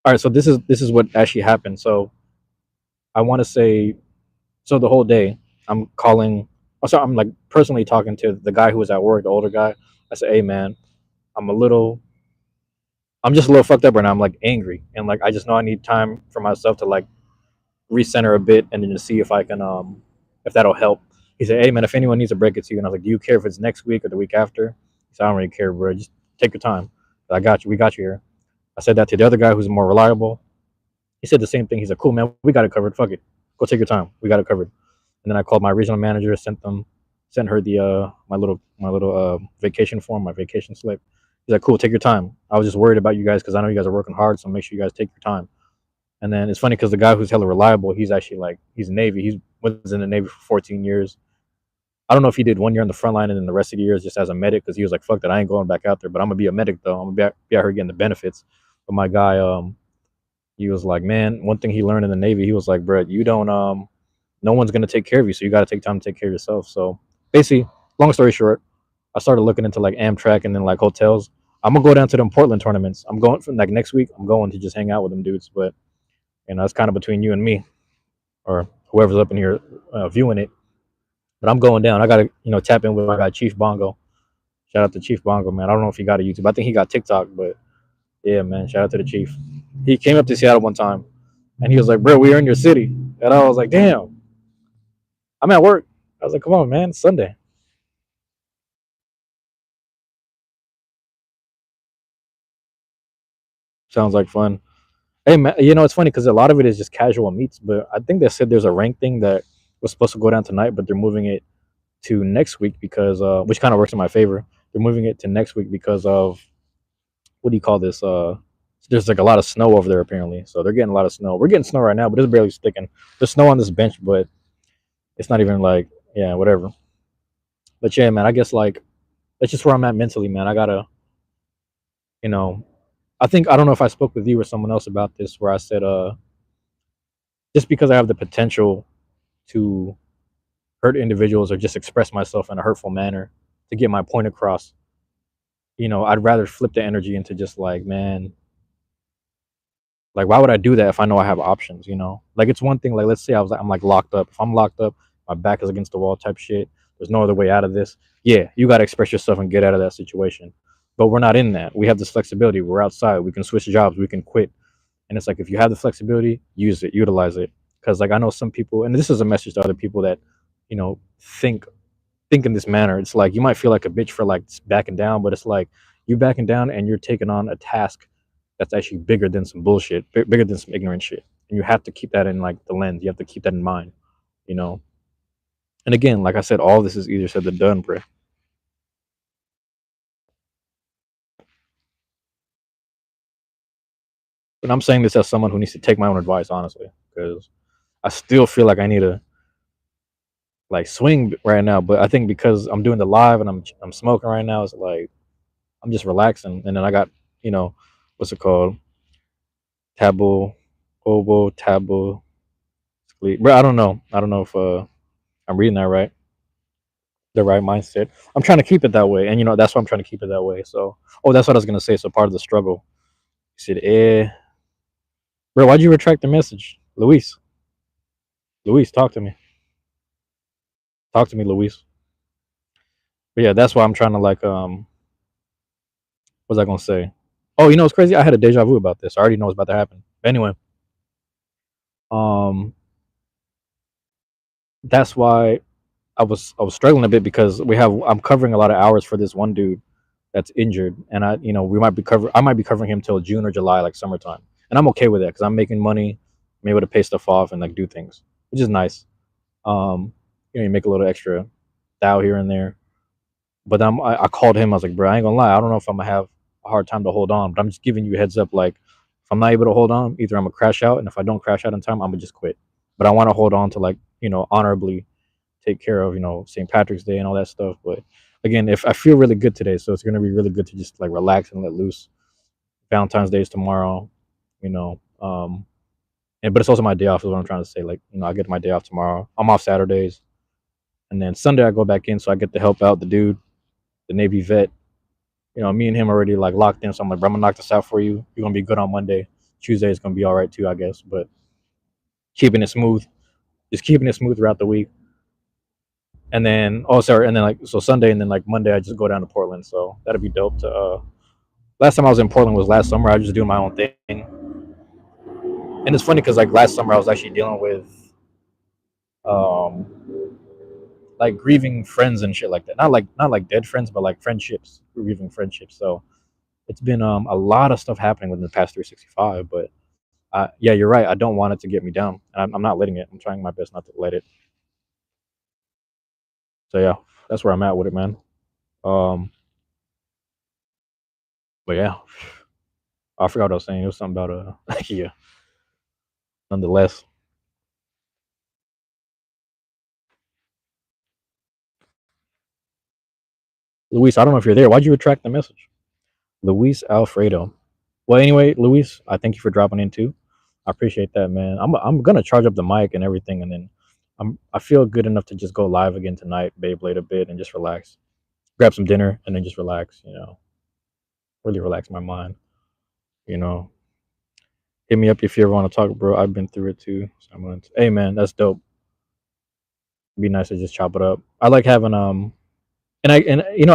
all right. So this is what actually happened. So I want to say so the whole day I'm calling. Oh, sorry, I'm like personally talking to the guy who was at work, the older guy. I said, "Hey man, I'm a little." I'm just a little fucked up right now. I'm like angry, and like I just know I need time for myself to like recenter a bit, and then to see if I can if that'll help. He said, "Hey man, if anyone needs to break it to you," and I was like, "Do you care if it's next week or the week after?" He said, "I don't really care, bro. Just take your time. I got you. We got you here." I said that to the other guy who's more reliable. He said the same thing. He's like, "Cool man, we got it covered. Fuck it, go take your time. We got it covered." And then I called my regional manager, sent her the my little vacation form, my vacation slip. He's like, "Cool, take your time. I was just worried about you guys because I know you guys are working hard, so make sure you guys take your time." And then it's funny because the guy who's hella reliable, he's actually like he's Navy. He was in the Navy for 14 years. I don't know if he did 1 year on the front line and then the rest of the years just as a medic because he was like, "Fuck that, I ain't going back out there." But I'm gonna be a medic though. I'm gonna be out here getting the benefits. But my guy, he was like, man, one thing he learned in the Navy, he was like, bro, you don't no one's gonna take care of you, so you got to take time to take care of yourself. So basically, long story short, I started looking into like Amtrak and then like hotels. I'm gonna go down to them Portland tournaments. I'm going from like next week. I'm going to just hang out with them dudes, but it's kind of between you and me or whoever's up in here viewing it. But I'm going down. I gotta tap in with my guy Chief Bongo. Shout out to Chief Bongo, man. I don't know if he got a YouTube. I think he got TikTok, but yeah, man. Shout out to the Chief. He came up to Seattle one time, and he was like, "Bro, we are in your city," and I was like, "Damn, I'm at work." I was like, "Come on, man, it's Sunday." Sounds like fun. Hey, man, it's funny because a lot of it is just casual meets, but I think they said there's a rank thing that was supposed to go down tonight, but they're moving it to next week because, which kind of works in my favor. They're moving it to next week because of what do you call this? There's like a lot of snow over there apparently, so they're getting a lot of snow. We're getting snow right now, but it's barely sticking. There's snow on this bench, but it's not even like yeah, whatever. But yeah, man, I guess like that's just where I'm at mentally, man. I gotta, you know, I think I don't know if I spoke with you or someone else about this, where I said, just because I have the potential to hurt individuals or just express myself in a hurtful manner to get my point across, I'd rather flip the energy into just like, man, like why would I do that if I know I have options? Like it's one thing, like let's say I'm like locked up. If I'm locked up, my back is against the wall type shit. There's no other way out of this. Yeah, you got to express yourself and get out of that situation. But we're not in that. We have this flexibility. We're outside. We can switch jobs. We can quit. And it's like if you have the flexibility, use it, utilize it. Because like I know some people, and this is a message to other people that, you know, think think in this manner. It's like you might feel like a bitch for like backing down, but it's like you backing down and you're taking on a task that's actually bigger than some bullshit, bigger than some ignorant shit. And you have to keep that in like the lens. You have to keep that in mind, you know. And again, like I said, all this is easier said than done, bro. And I'm saying this as someone who needs to take my own advice, honestly, because I still feel like I need to like swing right now. But I think because I'm doing the live and I'm smoking right now, it's like I'm just relaxing. And then I got what's it called? Taboo, obo, taboo, sleep. Bro, I don't know. I don't know if I'm reading that right. The right mindset. I'm trying to keep it that way, and that's why I'm trying to keep it that way. So, oh, that's what I was gonna say. So part of the struggle. He said, bro, why'd you retract the message, Luis? Luis, talk to me. Talk to me, Luis. But yeah, that's why I'm trying to like what was I gonna say? Oh, it's crazy. I had a deja vu about this. I already know what's about to happen. But anyway, um, that's why I was struggling a bit because I'm covering a lot of hours for this one dude that's injured, and I might be covering him till June or July, like summertime, and I'm okay with that because I'm making money, I'm able to pay stuff off and like do things, which is nice. You make a little extra thou here and there, but I called him. I was like, bro, I ain't gonna lie, I don't know if I'm gonna have a hard time to hold on, but I'm just giving you a heads up. Like, if I'm not able to hold on, either I'm gonna crash out, and if I don't crash out in time, I'm gonna just quit. But I want to hold on to like honorably take care of St. Patrick's Day and all that stuff. But again, if I feel really good today, so it's gonna be really good to just like relax and let loose. Valentine's Day is tomorrow, you know. And but it's also my day off is what I'm trying to say. Like, I get my day off tomorrow. I'm off Saturdays. And then Sunday I go back in so I get to help out the dude, the Navy vet. Me and him already like locked in. So I'm like, bro, I'm gonna knock this out for you. You're gonna be good on Monday. Tuesday is gonna be all right too, I guess. But keeping it smooth. Just keeping it smooth throughout the week. And then like so Sunday and then like Monday I just go down to Portland. So that'd be dope to Last time I was in Portland was last summer. I was just doing my own thing, and it's funny because like last summer I was actually dealing with um like grieving friends and shit like that. Not like dead friends, but like friendships, grieving friendships. So it's been a lot of stuff happening within the past 365. But yeah, you're right. I don't want it to get me down, and I'm not letting it. I'm trying my best not to let it. So yeah, that's where I'm at with it, man. Um, but yeah, I forgot what I was saying. It was something about yeah. Nonetheless, Luis, I don't know if you're there. Why'd you retract the message? Luis Alfredo. Well, anyway, Luis, I thank you for dropping in too. I appreciate that, man. I'm gonna charge up the mic and everything, and then I feel good enough to just go live again tonight, Beyblade a bit, and just relax, grab some dinner, and then just relax. Really relax my mind. You know, hit me up if you ever want to talk, bro. I've been through it too. So I'm gonna. Hey, man, that's dope. It'd be nice to just chop it up. I like having and I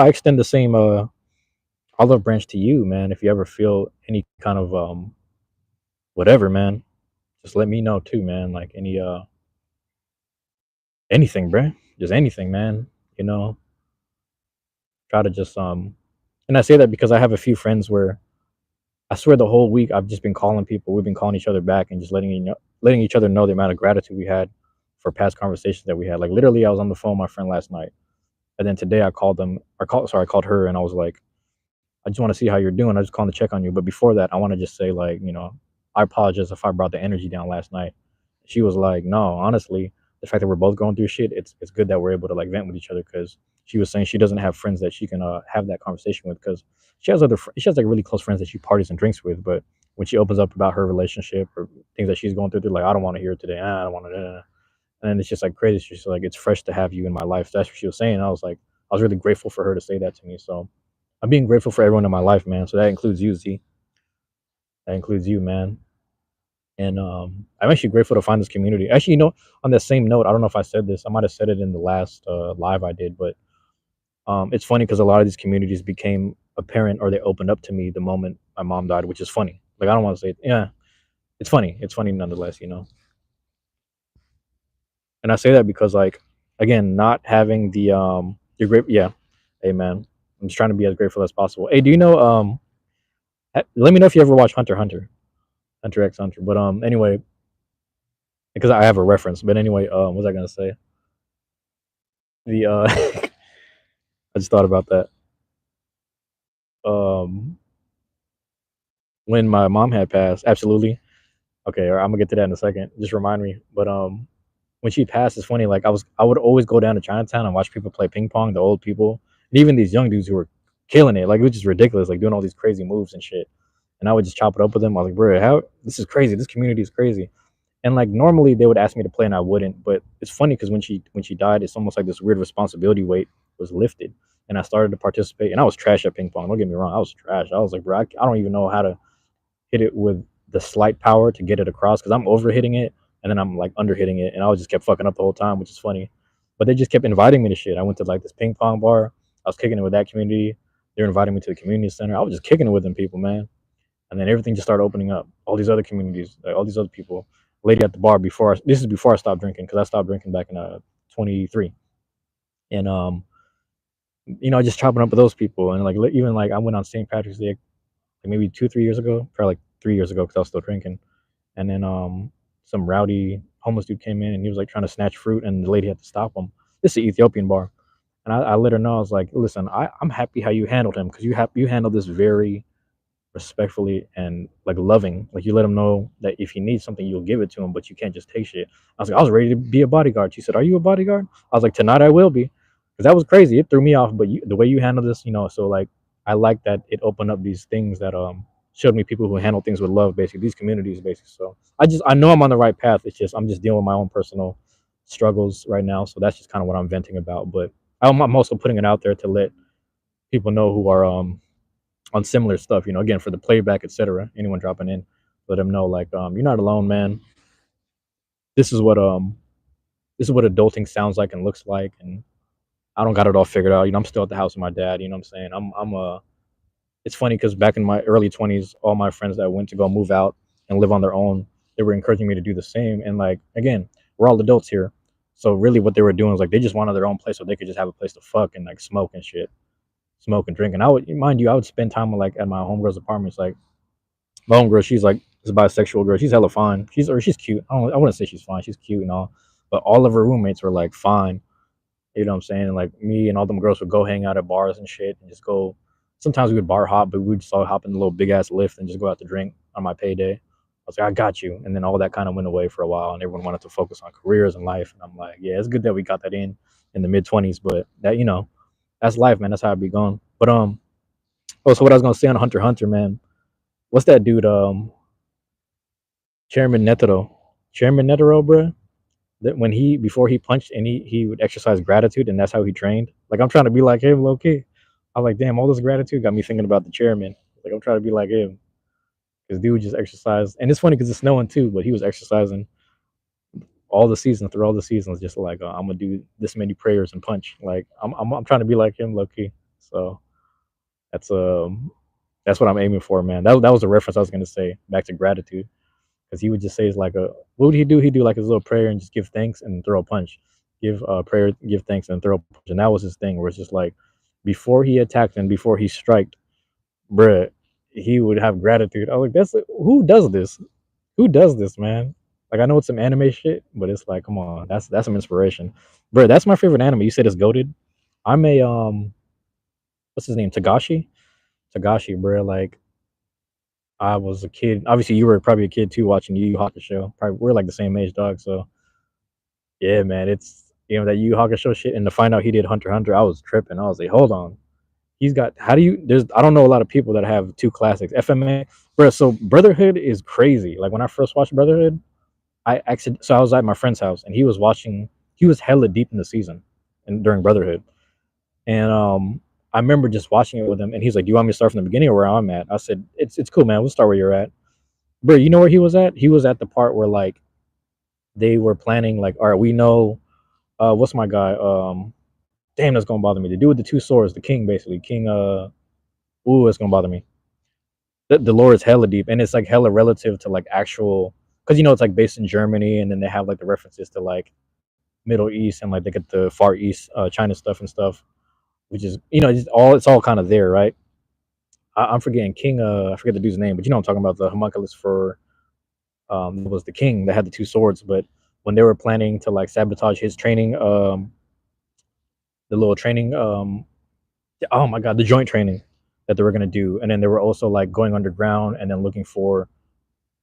extend the same olive branch to you, man. If you ever feel any kind of whatever, man, just let me know too, man. Like anything, bruh. Just anything, man. You know, try to just and I say that because I have a few friends where I swear the whole week I've just been calling people. We've been calling each other back and just letting each other know the amount of gratitude we had for past conversations that we had. Like literally, I was on the phone with my friend last night, and then today I called them. I called her, and I was like, I just want to see how you're doing. I just calling to check on you. But before that, I want to just say like, I apologize if I brought the energy down last night. She was like, no, honestly, the fact that we're both going through shit, it's good that we're able to like vent with each other because she was saying she doesn't have friends that she can have that conversation with because she has like really close friends that she parties and drinks with, but when she opens up about her relationship or things that she's going through, they're like, I don't want to hear it today. I don't want to. And it's just like crazy. She's like, it's fresh to have you in my life. That's what she was saying. I was like, I was really grateful for her to say that to me. So I'm being grateful for everyone in my life, man. So that includes you, Z. That includes you, man. And I'm actually grateful to find this community. Actually, on that same note, I don't know if I said this. I might have said it in the last live I did, but it's funny because a lot of these communities became apparent or they opened up to me the moment my mom died, which is funny. Like I don't want to say, yeah, it's funny. It's funny nonetheless. And I say that because, like, again, not having the you're great, yeah, hey man, I'm just trying to be as grateful as possible. Hey, do you know let me know if you ever watch Hunter X Hunter. But anyway, because I have a reference. But anyway, what was I gonna say? The I just thought about that. Um, when my mom had passed, absolutely. Okay, I'm gonna get to that in a second. Just remind me. But when she passed, it's funny. Like I would always go down to Chinatown and watch people play ping pong. The old people, and even these young dudes who were killing it. Like it was just ridiculous. Like doing all these crazy moves and shit. And I would just chop it up with them. I was like, bro, how this is crazy. This community is crazy. And like normally they would ask me to play and I wouldn't. But it's funny because when she died, it's almost like this weird responsibility weight was lifted. And I started to participate. And I was trash at ping pong. Don't get me wrong. I was trash. I was like, bro, I don't even know how to hit it with the slight power to get it across because I'm over hitting it and then I'm like under hitting it. And I just kept fucking up the whole time, which is funny. But they just kept inviting me to shit. I went to like this ping pong bar. I was kicking it with that community. They're inviting me to the community center. I was just kicking it with them people, man. And then everything just started opening up. All these other communities, like all these other people. Lady at the bar this is before I stopped drinking because I stopped drinking back in 23, and just chopping up with those people, and like even like I went on St. Patrick's Day like maybe 2 3 years ago, probably like 3 years ago because I was still drinking, and then some rowdy homeless dude came in and he was like trying to snatch fruit, and the lady had to stop him. This is an Ethiopian bar, and I let her know. I was like, listen, I'm happy how you handled him because you handled this very respectfully and like loving. Like you let him know that if he needs something, you'll give it to him, but you can't just take shit. I was like, I was ready to be a bodyguard. She said, "Are you a bodyguard?" I was like, "Tonight I will be," because that was crazy. It threw me off, but the way you handle this, so like I like that it opened up these things that showed me people who handle things with love, basically these communities, basically. So I know I'm on the right path. It's just I'm just dealing with my own personal struggles right now, so that's just kind of what I'm venting about. But I'm also putting it out there to let people know who are on similar stuff, again for the playback, etc. Anyone dropping in, let them know like you're not alone, man. This is what adulting sounds like and looks like, and I don't got it all figured out. I'm still at the house with my dad. You know what I'm saying? I'm It's funny because back in my early 20s, all my friends that went to go move out and live on their own, they were encouraging me to do the same. And like again, we're all adults here, so really what they were doing was like they just wanted their own place so they could just have a place to fuck and like smoke and shit, smoke and drink. And I would, mind you, I would spend time like at my homegirl's apartments. Like my homegirl, she's like this bisexual girl. She's hella fine. She's cute. I wouldn't say she's fine. She's cute and all, but all of her roommates were like fine. You know what I'm saying? And like me and all them girls would go hang out at bars and shit and just go. Sometimes we would bar hop, but we'd just all hop in the little big ass lift and just go out to drink on my payday. I was like, I got you. And then all that kind of went away for a while, and everyone wanted to focus on careers and life. And I'm like, yeah, it's good that we got that in the mid 20s, but that that's life, man. That's how it be going. But oh, so what I was gonna say on Hunter x Hunter, man. What's that dude? Chairman Netero. Chairman Netero, bro. That when he before he punched and he would exercise gratitude and that's how he trained. Like I'm trying to be like him, low key. I'm like, damn, all this gratitude got me thinking about the chairman. Like I'm trying to be like him. Because dude just exercised, and it's funny because it's snowing too, but he was exercising all the season through all the seasons, just like I'm gonna do this many prayers and punch. Like I'm trying to be like him, low key. So that's that's what I'm aiming for, man. That was a reference I was gonna say back to gratitude because he would just say it's like a what would he do? He'd do like his little prayer and just give thanks and throw a punch. Give prayer, give thanks and throw a punch. And that was his thing where it's just like before he attacked and before he striked, bruh, he would have gratitude. I was like, that's who does this? Who does this, man? Like I know it's some anime shit, but it's like, come on, that's some inspiration. Bruh, that's my favorite anime. You said it's goated. I'm a what's his name? Tagashi? Tagashi, bruh. Like I was a kid. Obviously, you were probably a kid too, watching Yu Yu Hakusho. Probably we're like the same age, dog. So yeah, man, it's that Yu Yu Hakusho shit. And to find out he did Hunter x Hunter, I was tripping. I was like, hold on, he's got. How do you? There's I don't know a lot of people that have two classics. FMA, bro. So Brotherhood is crazy. Like when I first watched Brotherhood, so I was at my friend's house and he was watching. He was hella deep in the season, and during Brotherhood, and I remember just watching it with him, and he's like, "Do you want me to start from the beginning or where I'm at?" I said, "It's cool, man. We'll start where you're at." Bro, you know where he was at? He was at the part where like they were planning, like, all right, we know what's my guy? Damn, that's gonna bother me. The dude with the two swords, the king, basically. King ooh, it's gonna bother me. The lore is hella deep and it's like hella relative to like actual because it's like based in Germany and then they have like the references to like Middle East and like they get the Far East China stuff and stuff, which is it's all kind of there, right? I'm forgetting King I forget the dude's name, but I'm talking about the homunculus for it was the king that had the two swords, but when they were planning to like sabotage his training, the little training, oh my god, the joint training that they were gonna do, and then they were also like going underground and then looking for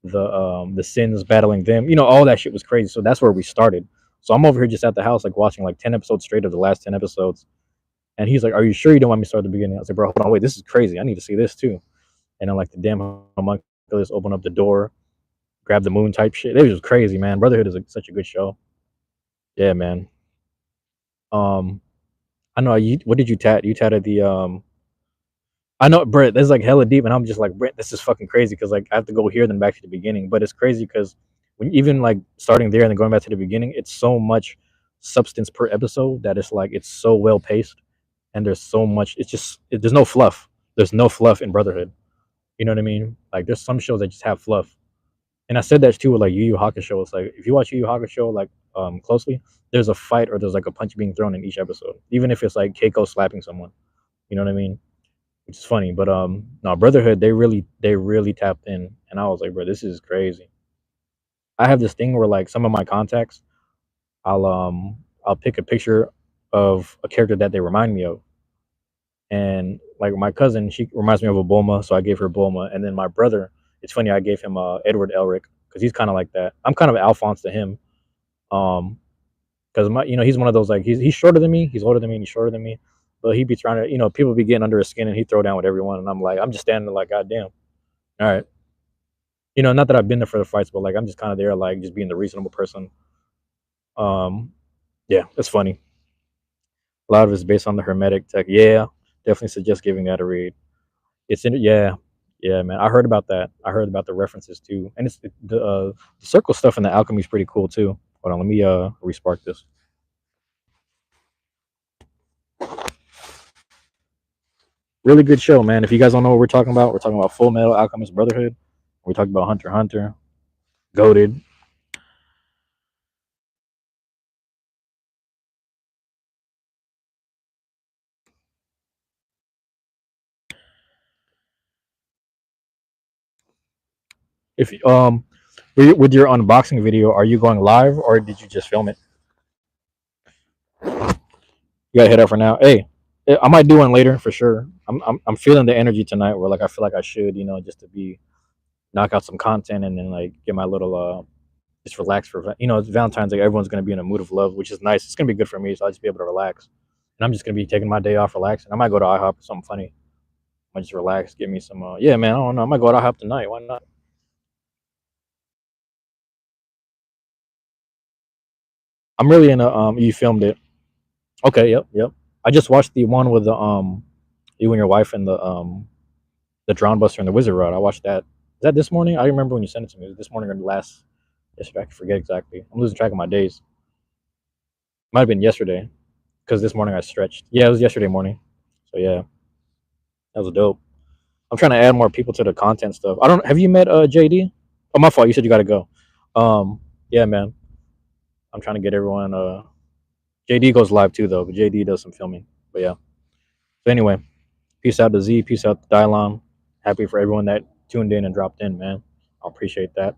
the sins, battling them. All that shit was crazy. So that's where we started. So I'm over here just at the house, like watching like 10 episodes straight of the last 10 episodes. And he's like, "Are you sure you don't want me to start at the beginning?" I was like, "Bro, hold on, wait, this is crazy. I need to see this too." And then like the damn homunculus open up the door, grab the moon type shit. It was just crazy, man. Brotherhood is such a good show. Yeah, man. Um, I know you. What did you tat? You tatted the I know, Brett. This is like hella deep, and I'm just like, Brett, this is fucking crazy because like I have to go here then back to the beginning. But it's crazy because when even like starting there and then going back to the beginning, it's so much substance per episode that it's like it's so well paced, and there's so much. There's no fluff. There's no fluff in Brotherhood. You know what I mean? Like there's some shows that just have fluff, and I said that too with like Yu Yu Hakusho. It's like if you watch Yu Yu Hakusho like closely, there's a fight or there's like a punch being thrown in each episode, even if it's like Keiko slapping someone. You know what I mean? Which is funny. But no, Brotherhood, they really tapped in, and I was like, bro, this is crazy. I have this thing where like some of my contacts, I'll pick a picture of a character that they remind me of, and like my cousin, she reminds me of a Bulma, so I gave her Bulma, and then my brother, it's funny, I gave him Edward Elric because he's kind of like that. I'm kind of Alphonse to him, um, because he's one of those like he's shorter than me, he's older than me, and he's shorter than me, but he'd be trying to people be getting under his skin and he'd throw down with everyone, and I'm just standing there like goddamn, all right, not that I've been there for the fights, but like I'm just kind of there like just being the reasonable person. Um, yeah, it's funny. A lot of it's based on the Hermetic tech. Yeah, definitely suggest giving that a read. It's in yeah, yeah, man. I heard about that. I heard about the references too, and it's the circle stuff and the alchemy is pretty cool too. Hold on, let me respark this. Really good show, man. If you guys don't know what we're talking about Full Metal Alchemist Brotherhood. We talked about Hunter x Hunter, Goated. If with your unboxing video, are you going live or did you just film it? You gotta hit up for now. Hey, I might do one later for sure. I'm feeling the energy tonight where like I feel like I should, just to be knock out some content and then like get my little just relax for it's Valentine's Day. Everyone's gonna be in a mood of love, which is nice. It's gonna be good for me, so I'll just be able to relax. And I'm just gonna be taking my day off, relaxing. I might go to IHOP or something funny. I might just relax, give me some. Yeah, man. I don't know. I might go to IHOP tonight. Why not? I'm really in a. You filmed it. Okay. Yep. Yep. I just watched the one with the you and your wife and the Drown Buster and the Wizard Rod. I watched that. Is that this morning? I remember when you sent it to me. Was it this morning or the last? Yesterday. I forget exactly. I'm losing track of my days. Might have been yesterday because this morning I stretched. Yeah, it was yesterday morning. So yeah, that was dope. I'm trying to add more people to the content stuff. I don't. Have you met JD? Oh, my fault. You said you got to go. Yeah, man. I'm trying to get everyone. JD goes live too though, but JD does some filming. But yeah. So anyway, peace out to Z. Peace out to Dylon. Happy for everyone that tuned in and dropped in, man. I appreciate that.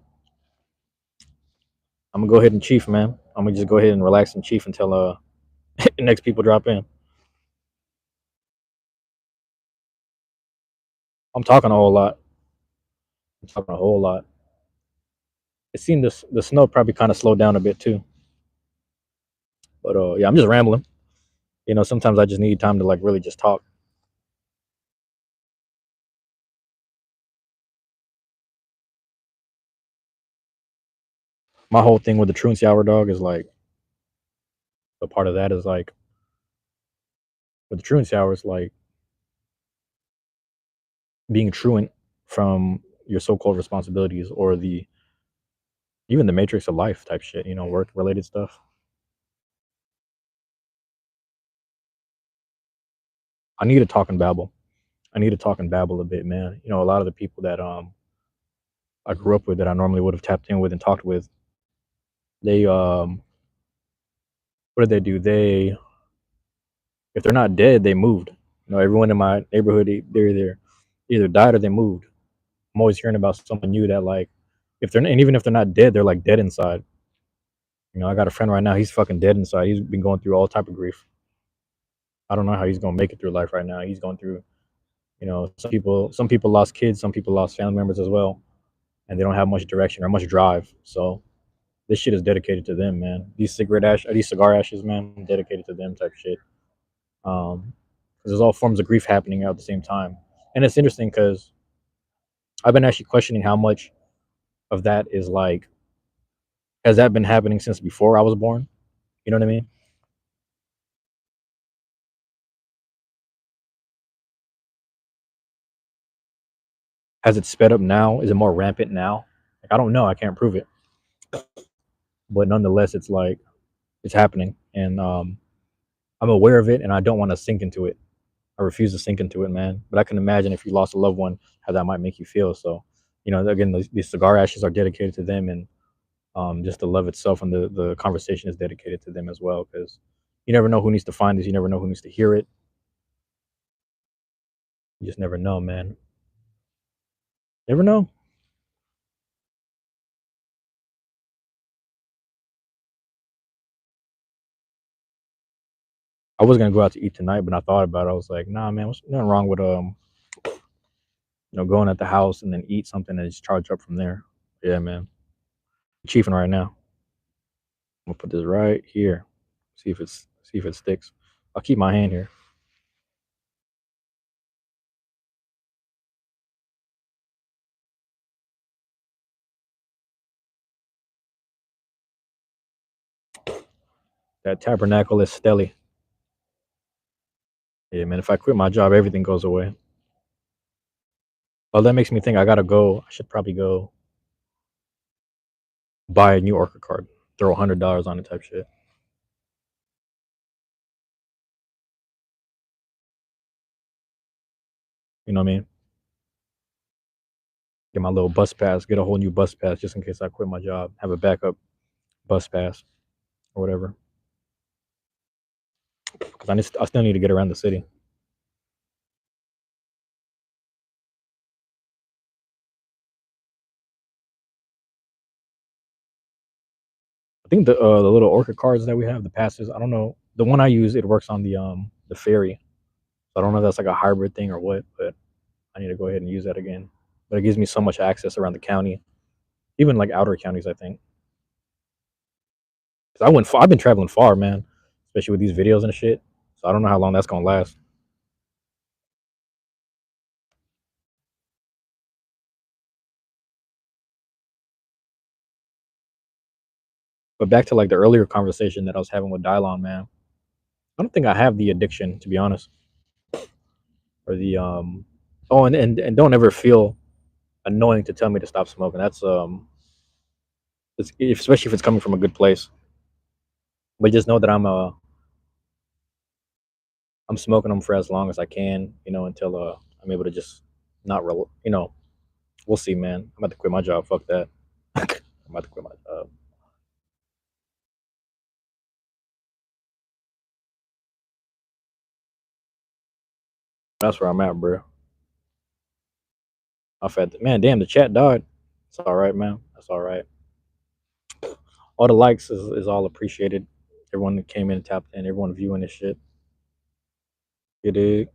I'm gonna go ahead and chief, man. I'm gonna just go ahead and relax and chief until the next people drop in. I'm talking a whole lot. I'm talking a whole lot. It seemed the snow probably kind of slowed down a bit too. But yeah, I'm just rambling. Sometimes I just need time to like really just talk. My whole thing with the Truancy Hour dog is like a part of that is like with the Truancy Hour is like being truant from your so-called responsibilities or the even the matrix of life type shit, work related stuff. I need to talk and babble. I need to talk and babble a bit, man. A lot of the people that I grew up with that I normally would have tapped in with and talked with, they what did they do? They if they're not dead, they moved. Everyone in my neighborhood, they're either died or they moved. I'm always hearing about someone new that like if they're and even if they're not dead, they're like dead inside. I got a friend right now. He's fucking dead inside. He's been going through all type of grief. I don't know how he's gonna make it through life right now. He's going through, some people lost kids, some people lost family members as well, and they don't have much direction or much drive. So this shit is dedicated to them, man. These cigar ashes, man, dedicated to them type shit. Because there's all forms of grief happening at the same time, and it's interesting because I've been actually questioning how much of that is like has that been happening since before I was born? You know what I mean? Has it sped up now? Is it more rampant now? Like, I don't know. I can't prove it, but nonetheless, it's like it's happening, and I'm aware of it, and I don't want to sink into it. I refuse to sink into it, man. But I can imagine if you lost a loved one, how that might make you feel. So, again, these cigar ashes are dedicated to them, and just the love itself and the conversation is dedicated to them as well. Because you never know who needs to find this. You never know who needs to hear it. You just never know, man. Never know. I was gonna go out to eat tonight, but I thought about it. I was like, nah, man, what's nothing wrong with going at the house and then eat something and just charge up from there. Yeah, man. Chiefing right now. I'm gonna put this right here. See if it sticks. I'll keep my hand here. That Tabernacle is Estelli. Yeah, man. If I quit my job, everything goes away. Oh, that makes me think I gotta go. I should probably go buy a new Orca card. Throw $100 on it type shit. You know what I mean? Get my little bus pass, get a whole new bus pass just in case I quit my job. Have a backup bus pass or whatever. Because I still need to get around the city. I think the little Orchid cards that we have, the passes. I don't know. The one I use, it works on the ferry. So I don't know if that's like a hybrid thing or what, but I need to go ahead and use that again. But it gives me so much access around the county, even like outer counties. I think because I've been traveling far, man, especially with these videos and shit. So I don't know how long that's gonna last. But back to like the earlier conversation that I was having with Dylon, man. I don't think I have the addiction, to be honest, or the Oh, and don't ever feel annoying to tell me to stop smoking. That's especially if it's coming from a good place. But just know that I'm smoking them for as long as I can, until I'm able to just not real, we'll see, man. I'm about to quit my job. Fuck that. I'm about to quit my job. That's where I'm at, bro. I've had man, damn, the chat died. It's all right, man. That's all right. All the likes is all appreciated. Everyone that came in and tapped in, everyone viewing this shit. You dig?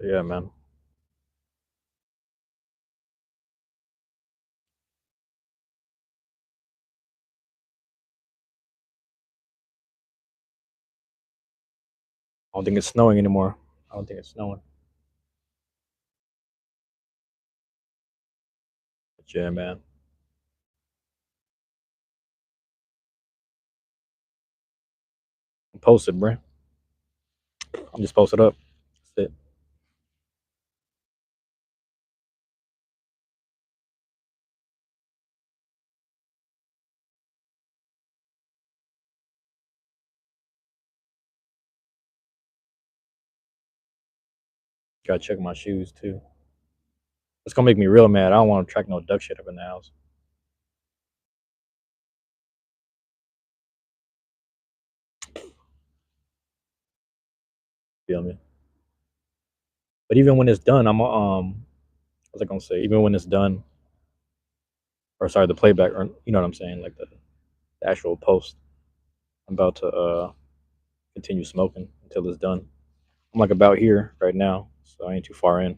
Yeah, man. I don't think it's snowing anymore. I don't think it's snowing. But yeah, man. I'm posted, bro. I'm just posted up. That's it. Gotta check my shoes too. It's gonna make me real mad. I don't want to track no duck shit up in the house. Feel me? But even when it's done, what was I gonna say? Even when it's done, or sorry, the playback, or you know what I'm saying, like the actual post. I'm about to continue smoking until it's done. I'm like about here right now, so I ain't too far in.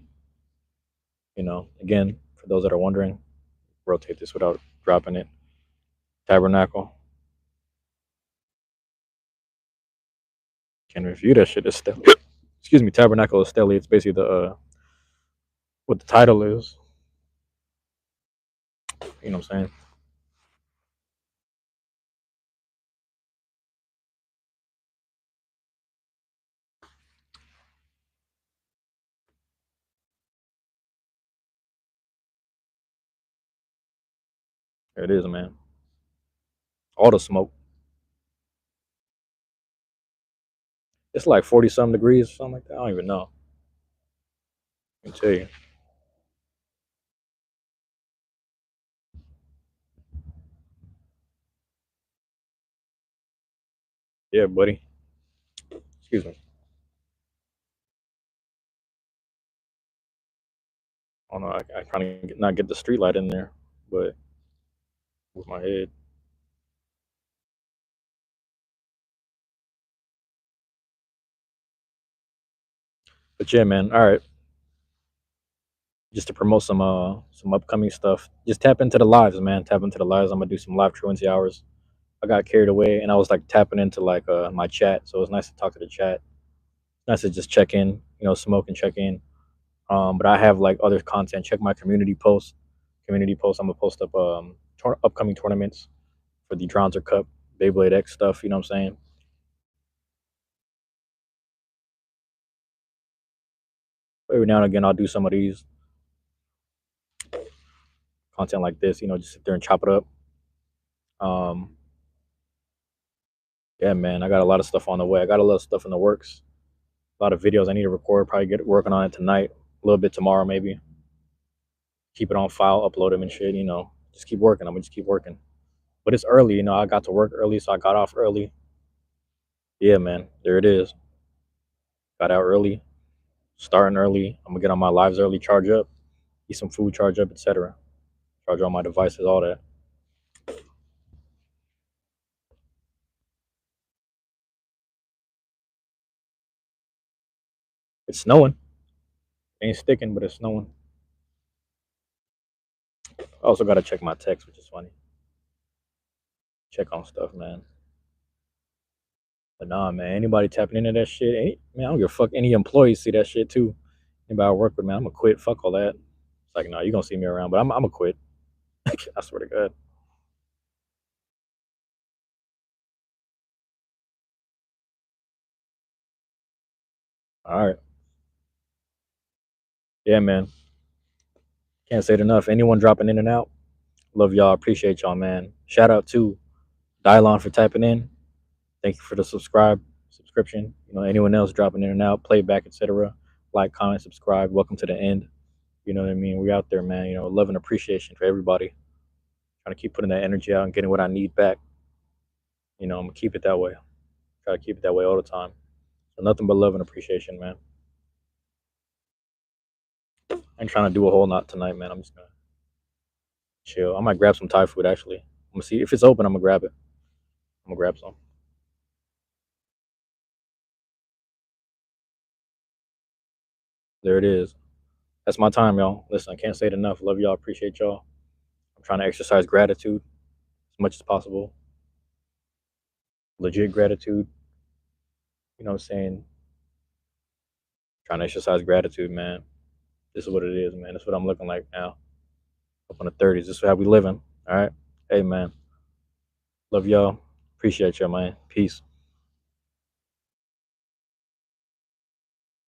Again, for those that are wondering, rotate this without dropping it. Tabernacle. Can review that shit. Estelli. Excuse me, Tabernacle Estelli. It's basically the what the title is. You know what I'm saying? There it is, man. All the smoke. It's like 40 some degrees or something like that. I don't even know. I can tell you. Yeah, buddy. Excuse me. I don't know. I kind of not get the street light in there, but with my head. But yeah, man. All right. Just to promote some upcoming stuff. Just tap into the lives, man. Tap into the lives. I'm gonna do some live truancy hours. I got carried away and I was like tapping into like my chat, so it was nice to talk to the chat. Nice to just check in, smoke and check in. But I have like other content. Check my community posts. Community posts. I'm gonna post up upcoming tournaments for the Drownser Cup, Beyblade X stuff. You know what I'm saying? Every now and again, I'll do some of these content like this. Just sit there and chop it up. Um, yeah, man, I got a lot of stuff on the way. I got a lot of stuff in the works. A lot of videos I need to record. Probably get working on it tonight. A little bit tomorrow, maybe. Keep it on file, upload them and shit. Just keep working. I'm gonna just keep working. But it's early. I got to work early, so I got off early. Yeah, man. There it is. Got out early. Starting early. I'm gonna get on my lives early. Charge up. Eat some food. Charge up, etc. Charge all my devices. All that. It's snowing. Ain't sticking, but it's snowing. I also gotta check my text, which is funny. Check on stuff, man. But nah, man. Anybody tapping into that shit? Man, I don't give a fuck. Any employees see that shit too. Anybody I work with, man, I'm gonna quit. Fuck all that. It's like, nah, you gonna see me around, but I'm gonna quit. I swear to God. All right. Yeah, man. Can't say it enough. Anyone dropping in and out, love y'all. Appreciate y'all, man. Shout out to Dylon for tapping in. Thank you for the subscription. Anyone else dropping in and out, playback, etc. Like, comment, subscribe. Welcome to the end. You know what I mean? We out there, man. Love and appreciation for everybody. Trying to keep putting that energy out and getting what I need back. I'm gonna keep it that way. Try to keep it that way all the time. So nothing but love and appreciation, man. I ain't trying to do a whole lot tonight, man. I'm just gonna chill. I might grab some Thai food actually. I'm gonna see if it's open. I'm gonna grab it. I'm gonna grab some. There it is. That's my time, y'all. Listen, I can't say it enough. Love y'all. Appreciate y'all. I'm trying to exercise gratitude as much as possible. Legit gratitude. You know what I'm saying? Trying to exercise gratitude, man. This is what it is, man. This is what I'm looking like now. Up in the 30s. This is how we living. All right. Hey, man. Love y'all. Appreciate y'all, man. Peace.